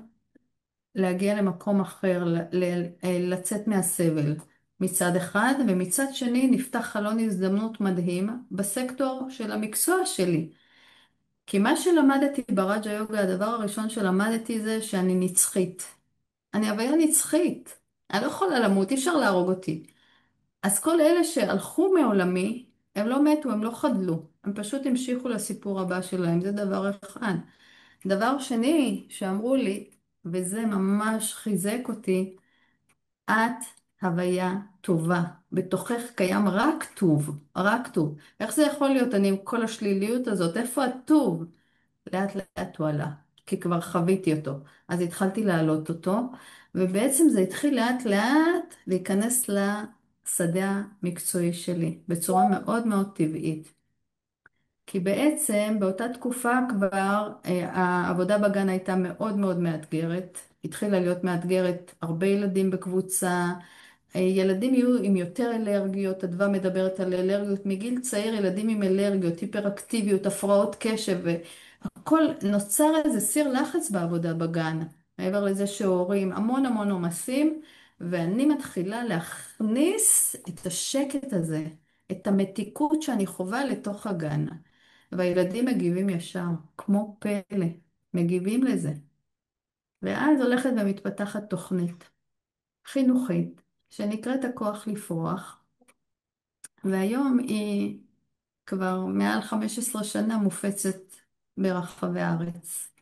להגיע למקום אחר, לצאת מהסבל מצד אחד, ומצד שני נפתח חלון הזדמנות מדהים בסקטור של המקצוע שלי. כי מה שלמדתי ברג'ה יוגה, הדבר הראשון שלמדתי זה שאני נצחית. אני הוויה נצחית. אני לא יכולה למות, אי אפשר להרוג אותי. אז כל אלה שהלכו מעולמי, הם לא מתו, הם לא חדלו. הם פשוט המשיכו לסיפור הבא שלהם, זה דבר אחד. דבר שני שאמרו לי, וזה ממש חיזק אותי, את הוויה טובה. בתוכך קיים רק טוב, רק טוב. איך זה יכול להיות? אני עם כל השליליות הזאת, איפה הטוב? לאט לאט הוא עלה, כי כבר חוויתי אותו. אז התחלתי להעלות אותו, ובעצם זה התחיל לאט לאט להיכנס לשדה המקצועי שלי, בצורה מאוד מאוד טבעית. כי בעצם באותה תקופה כבר העבודה בגן הייתה מאוד מאוד מאתגרת. התחילה להיות מאתגרת, הרבה ילדים בקבוצה, ילדים יהיו עם יותר אלרגיות, אדווה מדברת על אלרגיות, מגיל צעיר ילדים עם אלרגיות, היפראקטיביות, הפרעות קשב, והכל נוצר איזה סיר לחץ בעבודה בגן, מעבר לזה שהורים המון המון עומסים, ואני מתחילה להכניס את השקט הזה, את המתיקות שאני חווה לתוך הגן. והילדים מגיבים ישר, כמו פלא, מגיבים לזה. ואז הולכת ומתפתחת תוכנית חינוכית, שנקראת הכוח לפרוח, והיום היא כבר מעל 15 שנה מופצת ברחבי הארץ.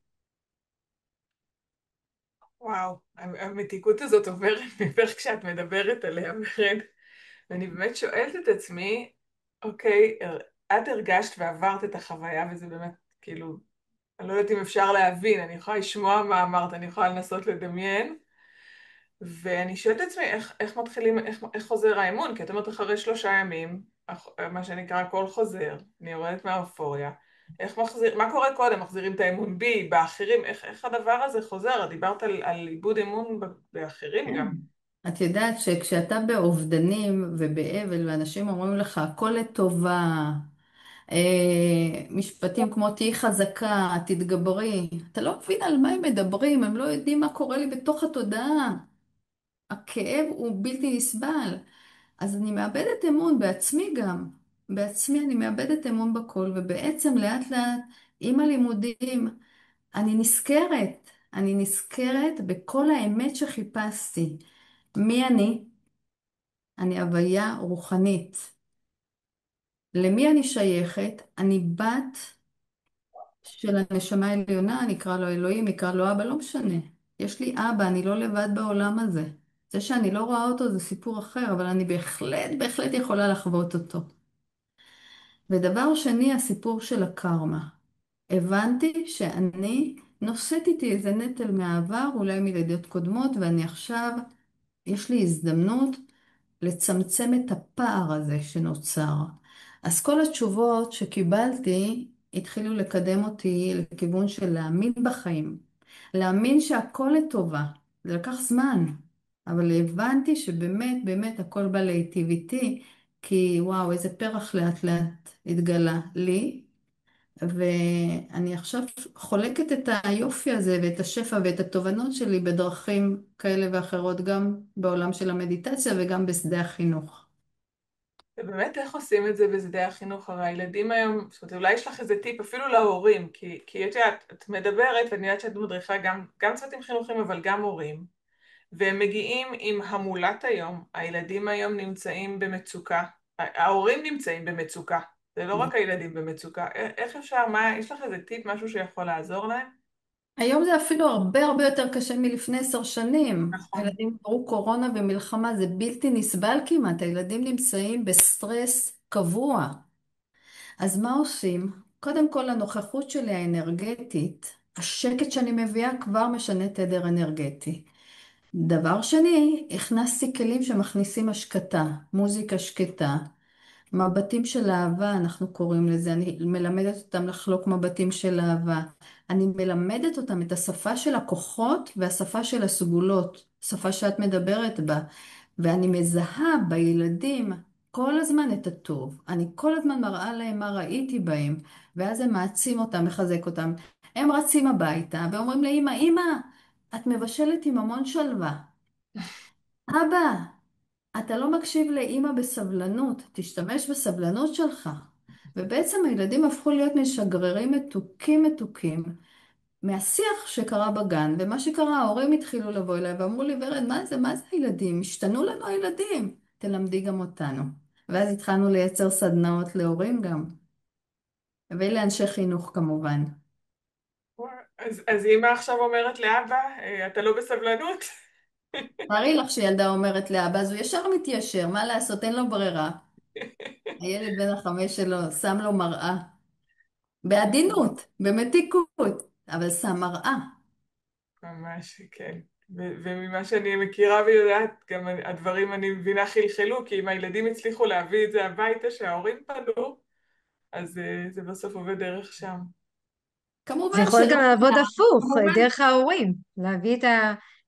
וואו, המתיקות הזאת עוברת ממך כשאת מדברת עליה, ורד. ואני באמת שואלת את עצמי, אוקיי, את הרגשת ועברת את החוויה, וזה באמת, כאילו, אני לא יודעת אם אפשר להבין, אני יכולה לשמוע מה אמרת, אני יכולה לנסות לדמיין, ואני שואלת את עצמי, איך מתחילים, איך חוזר האמון? כי את אומרת, אחרי 3 ימים, מה שנקרא, הכל חוזר, אני יורדת מהאופוריה. מה קורה קודם? מחזירים את האמון בי, באחרים? איך הדבר הזה חוזר? דיברת על איבוד אמון באחרים כן. גם. את יודעת שכשאתה באובדנים ובאבל ואנשים אומרים לך הכל לטובה, משפטים כמו תהיי חזקה, תתגברי, אתה לא מבין על מה הם מדברים, הם לא יודעים מה קורה לי בתוך התודעה. הכאב הוא בלתי נסבל. אז אני מאבדת אמון בעצמי גם. בעצמי אני מאבדת אמון בכל, ובעצם לאט לאט עם הלימודים אני נזכרת בכל האמת שחיפשתי. מי אני? אני הוויה רוחנית. למי אני שייכת? אני בת של הנשמה העליונה, נקרא לו אלוהים, נקרא לו אבא, לא משנה. יש לי אבא, אני לא לבד בעולם הזה. זה שאני לא רואה אותו זה סיפור אחר, אבל אני בהחלט, בהחלט יכולה לחוות אותו. ודבר שני, הסיפור של הקרמה. הבנתי שאני נושאת איתי איזה נטל מהעבר, אולי מלידות קודמות, ואני עכשיו, יש לי הזדמנות לצמצם את הפער הזה שנוצר. אז כל התשובות שקיבלתי התחילו לקדם אותי לכיוון של להאמין בחיים, להאמין שהכל לטובה. זה לקח זמן, אבל הבנתי שבאמת באמת הכל בא להיטיב איתי, כי וואו, איזה פרח לאט לאט התגלה לי, ואני עכשיו חולקת את היופי הזה ואת השפע ואת התובנות שלי בדרכים כאלה ואחרות, גם בעולם של המדיטציה וגם בשדה החינוך. ובאמת איך עושים את זה בשדה החינוך? הרי הילדים היום, זאת אומרת, אולי יש לך איזה טיפ אפילו להורים, כי את יודעת, את מדברת, ואני יודעת שאת מדריכה גם צוותים חינוכיים, אבל גם הורים, והם מגיעים עם המולת היום, הילדים היום נמצאים במצוקה, ההורים נמצאים במצוקה, זה לא רק הילדים במצוקה, איך אפשר, יש לך איזה טיפ, משהו שיכול לעזור להם? היום זה אפילו הרבה הרבה יותר קשה מלפני 10 שנים. נכון. הילדים עברו קורונה ומלחמה, זה בלתי נסבל כמעט. הילדים נמצאים בסטרס קבוע. אז מה עושים? קודם כל, הנוכחות שלי האנרגטית, השקט שאני מביאה כבר משנה תדר אנרגטי. דבר שני, הכנסתי כלים שמכניסים השקטה, מוזיקה שקטה, מבטים של אהבה, אנחנו קוראים לזה. אני מלמדת אותם לחלוק מבטים של אהבה. אני מלמדת אותם את השפה של הכוחות והשפה של הסגולות, שפה שאת מדברת בה. ואני מזהה בילדים כל הזמן את הטוב. אני כל הזמן מראה להם מה ראיתי בהם, ואז זה מעצים אותם, מחזק אותם. הם רצים הביתה ואומרים לאמא, אמא, את מבשלת עם המון שלווה. אבא, אתה לא מקשיב לאימא בסבלנות, תשתמש בסבלנות שלך. ובעצם הילדים הפכו להיות משגררים מתוקים מתוקים מהשיח שקרה בגן, ומה שקרה, ההורים התחילו לבוא אליי ואמרו לי, ורד, מה זה הילדים? השתנו לנו הילדים, תלמדי גם אותנו. ואז התחלנו לייצר סדנאות להורים גם, ולאנשי חינוך כמובן. אז אמא עכשיו אומרת לאבא, אתה לא בסבלנות? תארי לך שילדה אומרת לאבא, אז הוא ישר מתיישר, מה לעשות, אין לו ברירה. הילד בן ה5 שלו שם לו מראה. בעדינות, במתיקות, אבל שם מראה. ממש, כן. וממה שאני מכירה ויודעת, גם הדברים אני מבינה חלחלו, כי אם הילדים הצליחו להביא את זה הביתה שההורים פנו, אז זה בסוף עובד דרך שם. זה כמובן יכול שלא גם לעבוד כולם, הפוך, כמובן. דרך ההורים, להביא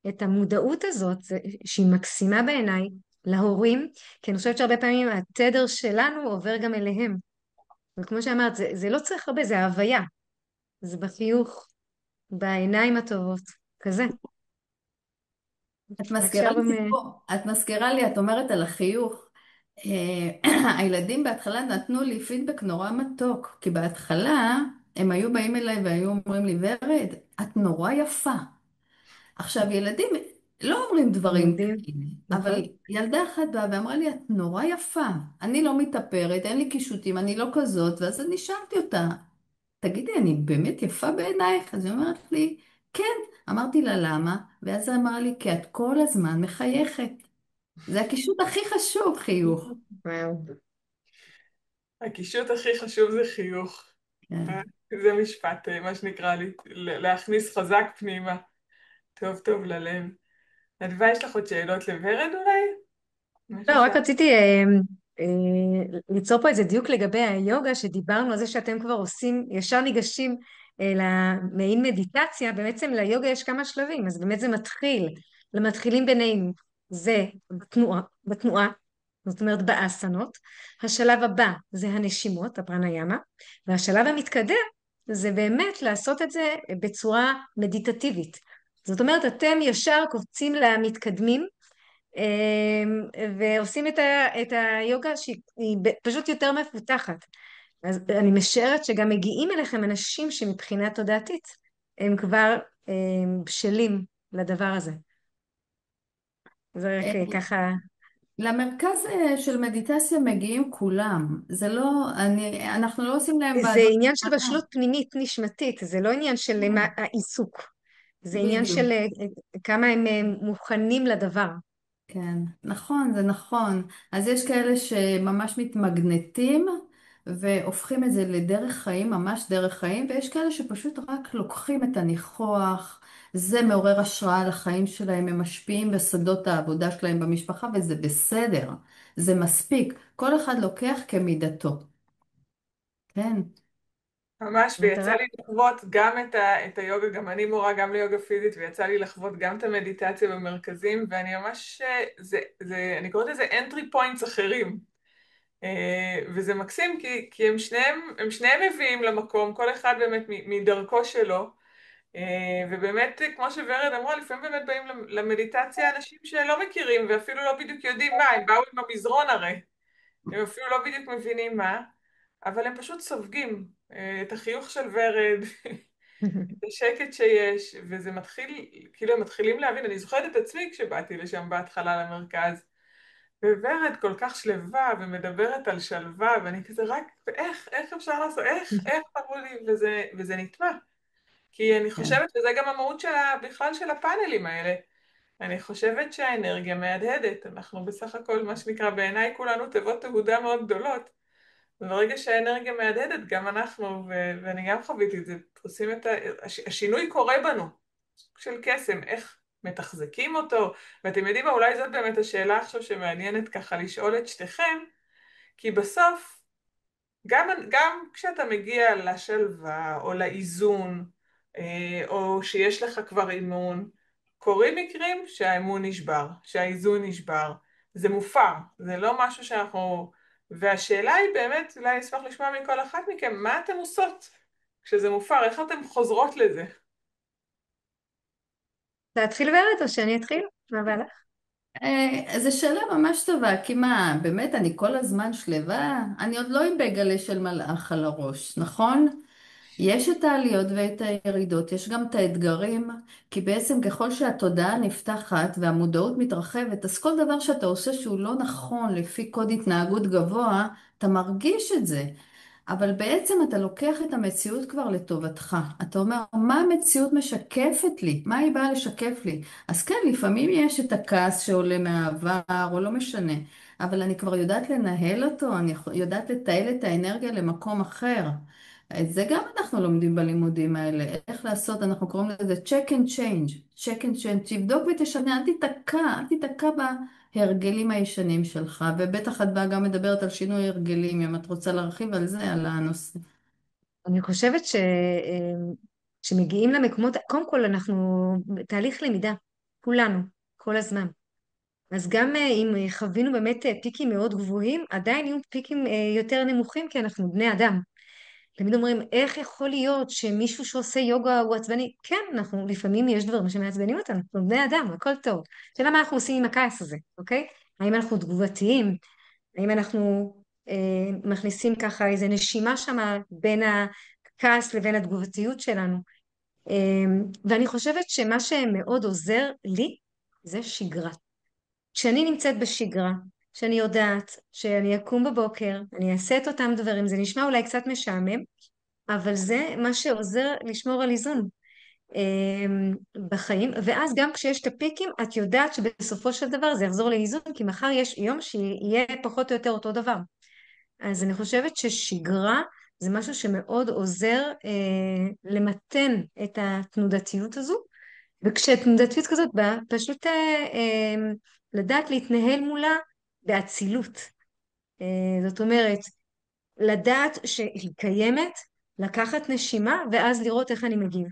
את המודעות הזאת, שהיא מקסימה בעיניי, להורים, כי אני חושבת שהרבה פעמים התדר שלנו עובר גם אליהם. וכמו שאמרת, זה לא צריך הרבה, זה ההוויה, זה בחיוך, בעיניים הטובות, כזה. את רק מזכירה לי שאר במ... סיפור, את מזכירה לי, את אומרת על החיוך. הילדים בהתחלה נתנו לי פידבק נורא מתוק, כי בהתחלה הם היו באים אליי והיו אומרים לי, ורד, את נורא יפה. עכשיו, ילדים לא אומרים דברים לומדים, כאלה, אבל נכון? ילדה אחת באה ואמרה לי, את נורא יפה. אני לא מתאפרת, אין לי קישוטים, אני לא כזאת, ואז אני שאלתי אותה, תגידי, אני באמת יפה בעינייך? אז היא אומרת לי, כן. אמרתי לה, למה? ואז היא אמרה לי, כי את כל הזמן מחייכת. זה הקישוט הכי חשוב, חיוך. וואו. הקישוט הכי חשוב זה חיוך. כן. אה, זה משפט, מה שנקרא לי, להכניס חזק פנימה. טוב טוב ללב. אדווה, יש לך עוד שאלות לוורד אולי? משהו לא, רק רציתי ליצור פה איזה דיוק לגבי היוגה, שדיברנו על זה שאתם כבר עושים, ישר ניגשים למעין מדיטציה. בעצם ליוגה יש כמה שלבים, אז באמת זה מתחיל, למתחילים בינינו, זה בתנועה, זאת אומרת באסנות. השלב הבא זה הנשימות, הפרניאמה, והשלב המתקדם זה באמת לעשות את זה בצורה מדיטטיבית. זאת אומרת, אתם ישר קופצים למתקדמים, ועושים את היוגה שהיא פשוט יותר מפותחת. אז אני משערת שגם מגיעים אליכם אנשים שמבחינה תודעתית הם כבר בשלים לדבר הזה. זה רק ככה. למרכז של מדיטציה מגיעים כולם. זה לא, אנחנו לא עושים להם זה ועדות עניין של קבלה. בשלות פנימית נשמתית, זה לא עניין של העיסוק, זה עניין בדיוק. של כמה הם מוכנים לדבר. כן, נכון, זה נכון. אז יש כאלה שממש מתמגנטים והופכים את זה לדרך חיים, ממש דרך חיים, ויש כאלה שפשוט רק לוקחים את הניחוח, זה מעורר השראה לחיים שלהם, הם משפיעים בשדות העבודה שלהם במשפחה, וזה בסדר, זה מספיק. כל אחד לוקח כמידתו. כן, ממש, ויצא מטרה. לי לחוות גם את היוגה, גם אני מורה גם ליוגה פיזית, ויצא לי לחוות גם את המדיטציה במרכזים, ואני ממש, אני קוראת לזה entry points אחרים. וזה מקסים, כי הם שניהם מביאים למקום, כל אחד באמת מדרכו שלו, ובאמת, כמו שוורד אמרה, לפעמים באמת באים למדיטציה אנשים שלא מכירים, ואפילו לא בדיוק יודעים מה, הם באו עם המזרון הרי, הם אפילו לא בדיוק מבינים מה, אבל הם פשוט סופגים את החיוך של ורד, את השקט שיש, וזה מתחיל, כאילו הם מתחילים להבין. אני זוכרת את עצמי כשבאתי לשם בהתחלה למרכז, וורד כל כך שלווה ומדברת על שלווה, ואני כזה רק, איך אפשר לעשות, איך אמרו לי, וזה נטמע. כי אני כן. חושבת, וזה גם המהות בכלל של הפאנלים האלה, אני חושבת שהאנרגיה מהדהדת, אנחנו בסך הכל, מה שנקרא, בעיניי כולנו תיבות תהודה מאוד גדולות, וברגע שהאנרגיה מהדהדת, גם אנחנו, ואני גם חוויתי את זה, עושים השינוי קורה בנו, של קסם, איך מתחזקים אותו, ואתם יודעים מה, אולי זאת באמת השאלה עכשיו שמעניינת ככה לשאול את שתיכם, כי בסוף, גם כשאתה מגיע לשלווה או לאיזון, או שיש לך כבר אימון, קורים מקרים שהאמון נשבר, שהאיזון נשבר. זה מופר, זה לא משהו שאנחנו... והשאלה היא באמת, אולי אשמח לשמוע מכל אחת מכם, מה אתם עושות כשזה מופר? איך אתם חוזרות לזה? להתחיל ורד או שאני אתחיל? מה בא לך? זו שאלה ממש טובה, כי מה, באמת אני כל הזמן שלווה? אני עוד לא עם בגלה של מלאך על הראש, נכון? יש את העליות ואת הירידות, יש גם את האתגרים, כי בעצם ככל שהתודעה נפתחת והמודעות מתרחבת, אז כל דבר שאתה עושה שהוא לא נכון לפי קוד התנהגות גבוה, אתה מרגיש את זה. אבל בעצם אתה לוקח את המציאות כבר לטובתך. אתה אומר, מה המציאות משקפת לי? מה היא באה לשקף לי? אז כן, לפעמים יש את הכעס שעולה מהעבר, או לא משנה. אבל אני כבר יודעת לנהל אותו, אני יודעת לתעל את האנרגיה למקום אחר. את זה גם אנחנו לומדים בלימודים האלה. איך לעשות, אנחנו קוראים לזה check and change. check and change, תבדוק ותשנה, אל תיתקע ההרגלים הישנים שלך, ובטח את באה גם מדברת על שינוי הרגלים, אם את רוצה להרחיב על זה, על הנושא. אני חושבת שמגיעים למקומות, קודם כל אנחנו בתהליך למידה, כולנו, כל הזמן. אז גם אם חווינו באמת פיקים מאוד גבוהים, עדיין יהיו פיקים יותר נמוכים, כי אנחנו בני אדם. תמיד אומרים, איך יכול להיות שמישהו שעושה יוגה הוא עצבני? כן, אנחנו, לפעמים יש דברים שמעצבנים אותנו, אנחנו בני אדם, הכל טוב. השאלה מה אנחנו עושים עם הכעס הזה, אוקיי? האם אנחנו תגובתיים? האם אנחנו מכניסים ככה איזה נשימה שמה בין הכעס לבין התגובתיות שלנו? ואני חושבת שמה שמאוד עוזר לי זה שגרה. כשאני נמצאת בשגרה, שאני יודעת שאני אקום בבוקר, אני אעשה את אותם דברים, זה נשמע אולי קצת משעמם, אבל זה מה שעוזר לשמור על איזון בחיים, ואז גם כשיש את הפיקים, את יודעת שבסופו של דבר זה יחזור לאיזון, כי מחר יש יום שיהיה פחות או יותר אותו דבר. אז אני חושבת ששגרה זה משהו שמאוד עוזר למתן את התנודתיות הזו, וכשתנודתיות כזאת באה, פשוט לדעת להתנהל מולה באצילות. זאת אומרת, לדעת שהיא קיימת, לקחת נשימה ואז לראות איך אני מגיב.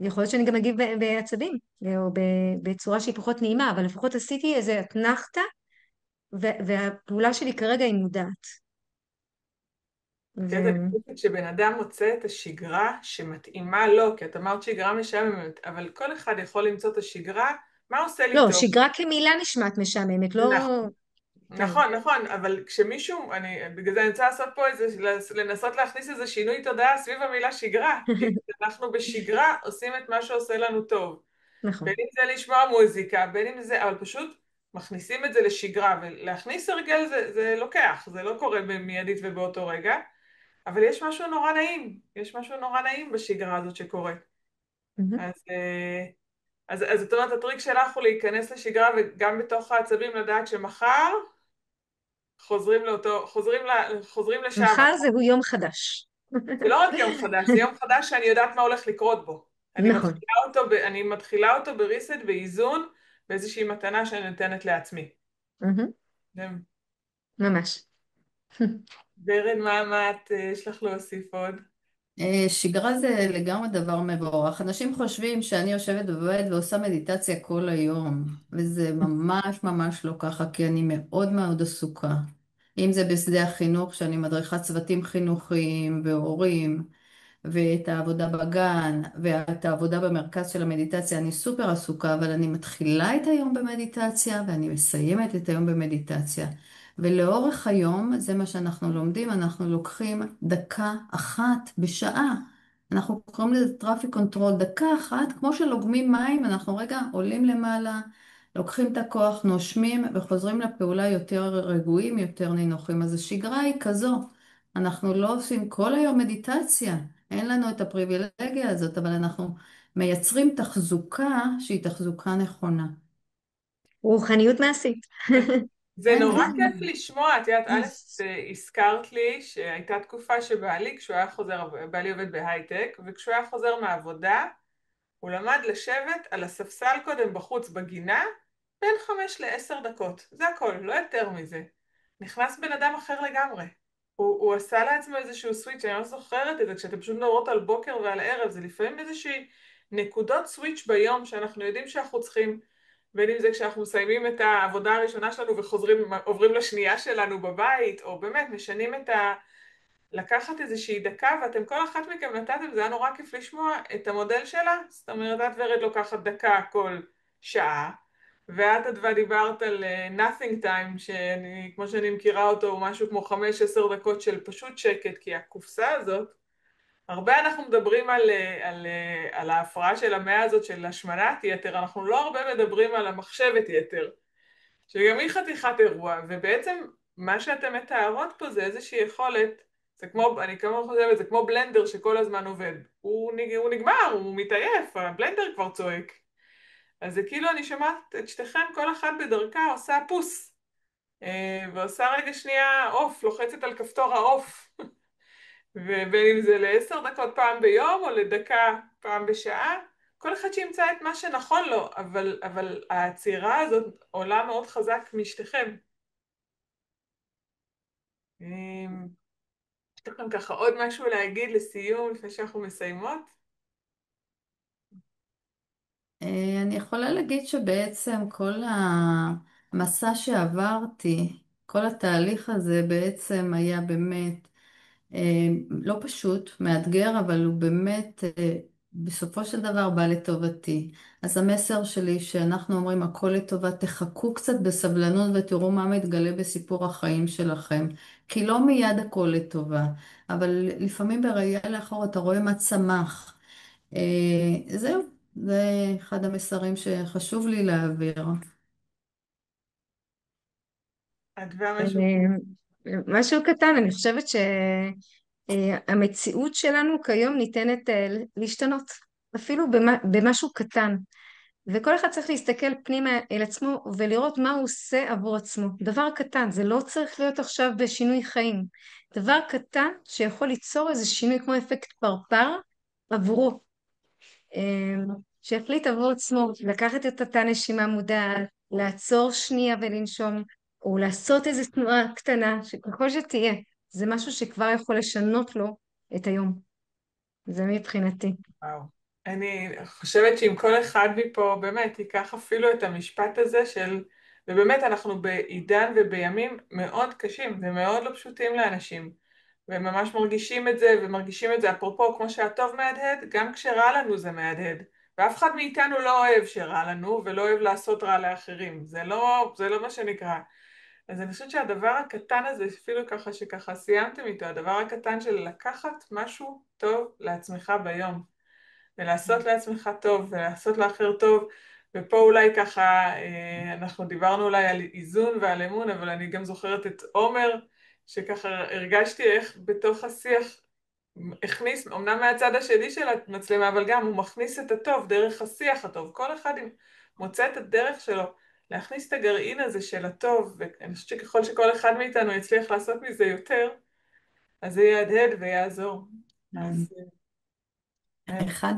יכול להיות שאני גם אגיב בעצבים, או בצורה שהיא פחות נעימה, אבל לפחות עשיתי איזה אתנחתא, והפעולה שלי כרגע היא מודעת. כן, אני ו... חושבת שבן אדם מוצא את השגרה שמתאימה לו, כי את אמרת שגרה משעממת, אבל כל אחד יכול למצוא את השגרה, מה עושה לי לא, טוב? שגרה כמילה נשמעת משעממת, לא... נכון, כן, נכון, נכון, אבל כשמישהו, בגלל זה אני רוצה לעשות פה איזה, לנסות להכניס איזה שינוי תודעה סביב המילה שגרה, כי אנחנו בשגרה עושים את מה שעושה לנו טוב. בין נכון. אם זה לשמוע מוזיקה, בין אם זה, אבל פשוט מכניסים את זה לשגרה, ולהכניס הרגל זה לוקח, זה לא קורה במיידית ובאותו רגע, אבל יש משהו נורא נעים, יש משהו נורא נעים בשגרה הזאת שקורית. מהמם. אז, אז זאת אומרת, הטריק שלך הוא להיכנס לשגרה וגם בתוך העצבים לדעת שמחר חוזרים לשם. מחר זהו יום חדש. זה לא רק יום חדש, זה יום חדש שאני יודעת מה הולך לקרות בו. נכון. אני מתחילה אותו בריסט, באיזון, באיזושהי מתנה שאני נותנת לעצמי. מהמם. כן. ממש. ורד, מה יש לך להוסיף עוד? שגרה זה לגמרי דבר מבורך. אנשים חושבים שאני יושבת בבית ועושה מדיטציה כל היום, וזה ממש ממש לא ככה, כי אני מאוד מאוד עסוקה. אם זה בשדה החינוך, שאני מדריכה צוותים חינוכיים והורים, ואת העבודה בגן, ואת העבודה במרכז של המדיטציה, אני סופר עסוקה, אבל אני מתחילה את היום במדיטציה, ואני מסיימת את היום במדיטציה. ולאורך היום, זה מה שאנחנו לומדים, אנחנו לוקחים דקה אחת בשעה. אנחנו קוראים לזה טראפיק קונטרול, דקה אחת, כמו שלוגמים מים, אנחנו רגע עולים למעלה, לוקחים את הכוח, נושמים וחוזרים לפעולה יותר רגועים, יותר נינוחים. אז השגרה היא כזו, אנחנו לא עושים כל היום מדיטציה, אין לנו את הפריבילגיה הזאת, אבל אנחנו מייצרים תחזוקה שהיא תחזוקה נכונה. רוחניות מעשית. זה כן, נורא כן. כיף לשמוע, את יודעת, א', הזכרת לי שהייתה תקופה שבעלי, כשהוא היה חוזר, בעלי עובד בהייטק, וכשהוא היה חוזר מהעבודה, הוא למד לשבת על הספסל קודם בחוץ בגינה, בין 5 ל10 דקות, זה הכל, לא יותר מזה. נכנס בן אדם אחר לגמרי. הוא עשה לעצמו איזשהו סוויץ', אני לא זוכרת את זה, כשאתם פשוט מדברות על בוקר ועל ערב, זה לפעמים איזושהי נקודות סוויץ' ביום שאנחנו יודעים שאנחנו צריכים, בין אם זה כשאנחנו מסיימים את העבודה הראשונה שלנו וחוזרים, עוברים לשנייה שלנו בבית, או באמת משנים את לקחת איזושהי דקה, ואתם כל אחת מכם נתתם, זה היה נורא כיף לשמוע את המודל שלה, זאת אומרת, את ורד לוקחת דקה כל שעה, ואת אדווה דיברת על nothing time, כמו שאני מכירה אותו, הוא משהו כמו 5-10 דקות של פשוט שקט, כי הקופסה הזאת, הרבה אנחנו מדברים על ההפרעה של המאה הזאת של השמנת יתר, אנחנו לא הרבה מדברים על המחשבת יתר, שגם היא חתיכת אירוע, ובעצם מה שאתם מתארות פה זה איזושהי יכולת, זה כמו, אני כמובן חושבת, זה כמו בלנדר שכל הזמן עובד. הוא נגמר, הוא מתעייף, הבלנדר כבר צועק. אז זה כאילו אני שומעת את שתיכן, כל אחת בדרכה עושה פוס, ועושה רגע שנייה עוף, לוחצת על כפתור העוף. ובין אם זה ל10 דקות פעם ביום, או לדקה פעם בשעה, כל אחד שימצא את מה שנכון לו, אבל הצעירה הזאת עולה מאוד חזק משתיכם. יש לכם ככה עוד משהו להגיד לסיום לפני שאנחנו מסיימות? אני יכולה להגיד שבעצם כל המסע שעברתי, כל התהליך הזה בעצם היה באמת לא פשוט, מאתגר, אבל הוא באמת בסופו של דבר בא לטובתי. אז המסר שלי שאנחנו אומרים הכל לטובה, תחכו קצת בסבלנות ותראו מה מתגלה בסיפור החיים שלכם. כי לא מיד הכל לטובה, אבל לפעמים בראייה לאחור אתה רואה מה צמח. זהו, זה אחד המסרים שחשוב לי להעביר. אדווה משהו? אה, משהו קטן, אני חושבת שהמציאות שלנו כיום ניתנת להשתנות, אפילו במשהו קטן. וכל אחד צריך להסתכל פנימה אל עצמו ולראות מה הוא עושה עבור עצמו. דבר קטן, זה לא צריך להיות עכשיו בשינוי חיים. דבר קטן שיכול ליצור איזה שינוי כמו אפקט פרפר עבורו. שהחליט עבור עצמו לקחת את אותה נשימה מודעת, לעצור שנייה ולנשום, או לעשות איזו תנועה קטנה, שככל שתהיה, זה משהו שכבר יכול לשנות לו את היום. זה מבחינתי. וואו. אני חושבת שאם כל אחד מפה באמת ייקח אפילו את המשפט הזה של, ובאמת אנחנו בעידן ובימים מאוד קשים ומאוד לא פשוטים לאנשים, והם ממש מרגישים את זה, ומרגישים את זה, אפרופו, כמו שהטוב מהדהד, גם כשרע לנו זה מהדהד. ואף אחד מאיתנו לא אוהב שרע לנו, ולא אוהב לעשות רע לאחרים. זה לא מה שנקרא. אז אני חושבת שהדבר הקטן הזה, אפילו ככה שככה סיימתם איתו, הדבר הקטן של לקחת משהו טוב לעצמך ביום. ולעשות לעצמך טוב, ולעשות לאחר טוב, ופה אולי ככה, אנחנו דיברנו אולי על איזון ועל אמון, אבל אני גם זוכרת את עומר, שככה הרגשתי איך בתוך השיח הכניס, אמנם מהצד השני של המצלמה, אבל גם הוא מכניס את הטוב דרך השיח הטוב. כל אחד מוצא את הדרך שלו להכניס את הגרעין הזה של הטוב, ואני חושבת שככל שכל אחד מאיתנו יצליח לעשות מזה יותר, אז זה יהדהד ויעזור. אז כן. אחד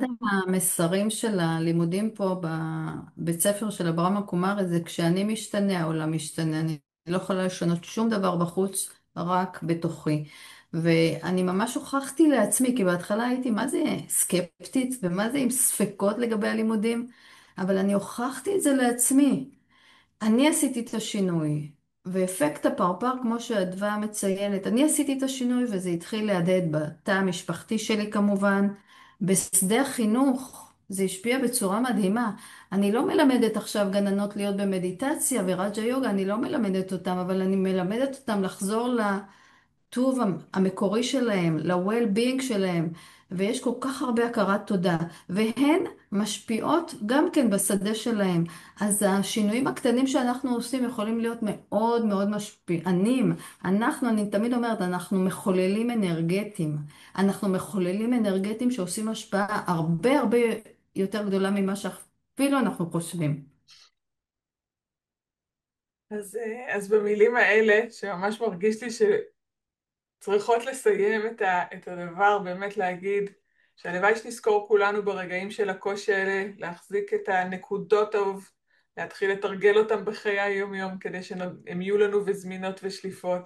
המסרים של הלימודים פה בבית ספר של אברהם קומארי זה כשאני משתנה העולם משתנה, אני לא יכולה לשנות שום דבר בחוץ, רק בתוכי. ואני ממש הוכחתי לעצמי, כי בהתחלה הייתי מה זה סקפטית ומה זה עם ספקות לגבי הלימודים, אבל אני הוכחתי את זה לעצמי. אני עשיתי את השינוי, ואפקט הפרפר, כמו שאדווה מציינת, אני עשיתי את השינוי וזה התחיל להדהד בתא המשפחתי שלי כמובן, בשדה החינוך, זה השפיע בצורה מדהימה. אני לא מלמדת עכשיו גננות להיות במדיטציה ורג'ה יוגה, אני לא מלמדת אותם, אבל אני מלמדת אותם לחזור הטוב המקורי שלהם, ל-well-being שלהם, ויש כל כך הרבה הכרת תודה, והן משפיעות גם כן בשדה שלהם. אז השינויים הקטנים שאנחנו עושים יכולים להיות מאוד מאוד משפיענים. אני תמיד אומרת, אנחנו מחוללים אנרגטיים. אנחנו מחוללים אנרגטיים שעושים השפעה הרבה הרבה יותר גדולה ממה שאפילו אנחנו חושבים. אז במילים האלה, שממש מרגיש לי שצריכות לסיים את הדבר, באמת להגיד שהלוואי שנזכור כולנו ברגעים של הקושי האלה, להחזיק את הנקודות האהוב, להתחיל לתרגל אותם בחיי היום-יום, כדי שהן יהיו לנו וזמינות ושליפות.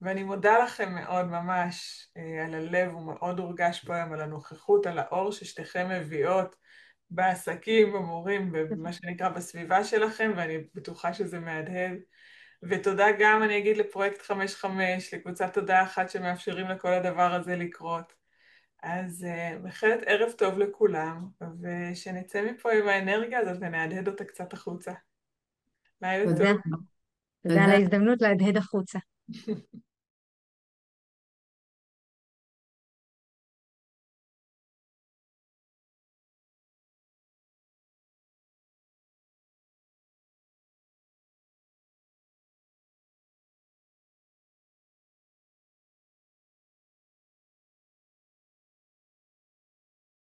ואני מודה לכם מאוד ממש על הלב, הוא מאוד הורגש פה היום, על הנוכחות, על האור ששתיכם מביאות בעסקים, במורים, במה שנקרא בסביבה שלכם, ואני בטוחה שזה מהדהד. ותודה גם, אני אגיד, לפרויקט 55, לקבוצת תודה אחת שמאפשרים לכל הדבר הזה לקרות. אז בהחלט ערב טוב לכולם, ושנצא מפה עם האנרגיה הזאת ונהדהד אותה קצת החוצה. לילה תודה. טוב. תודה על תודה. ההזדמנות להדהד החוצה.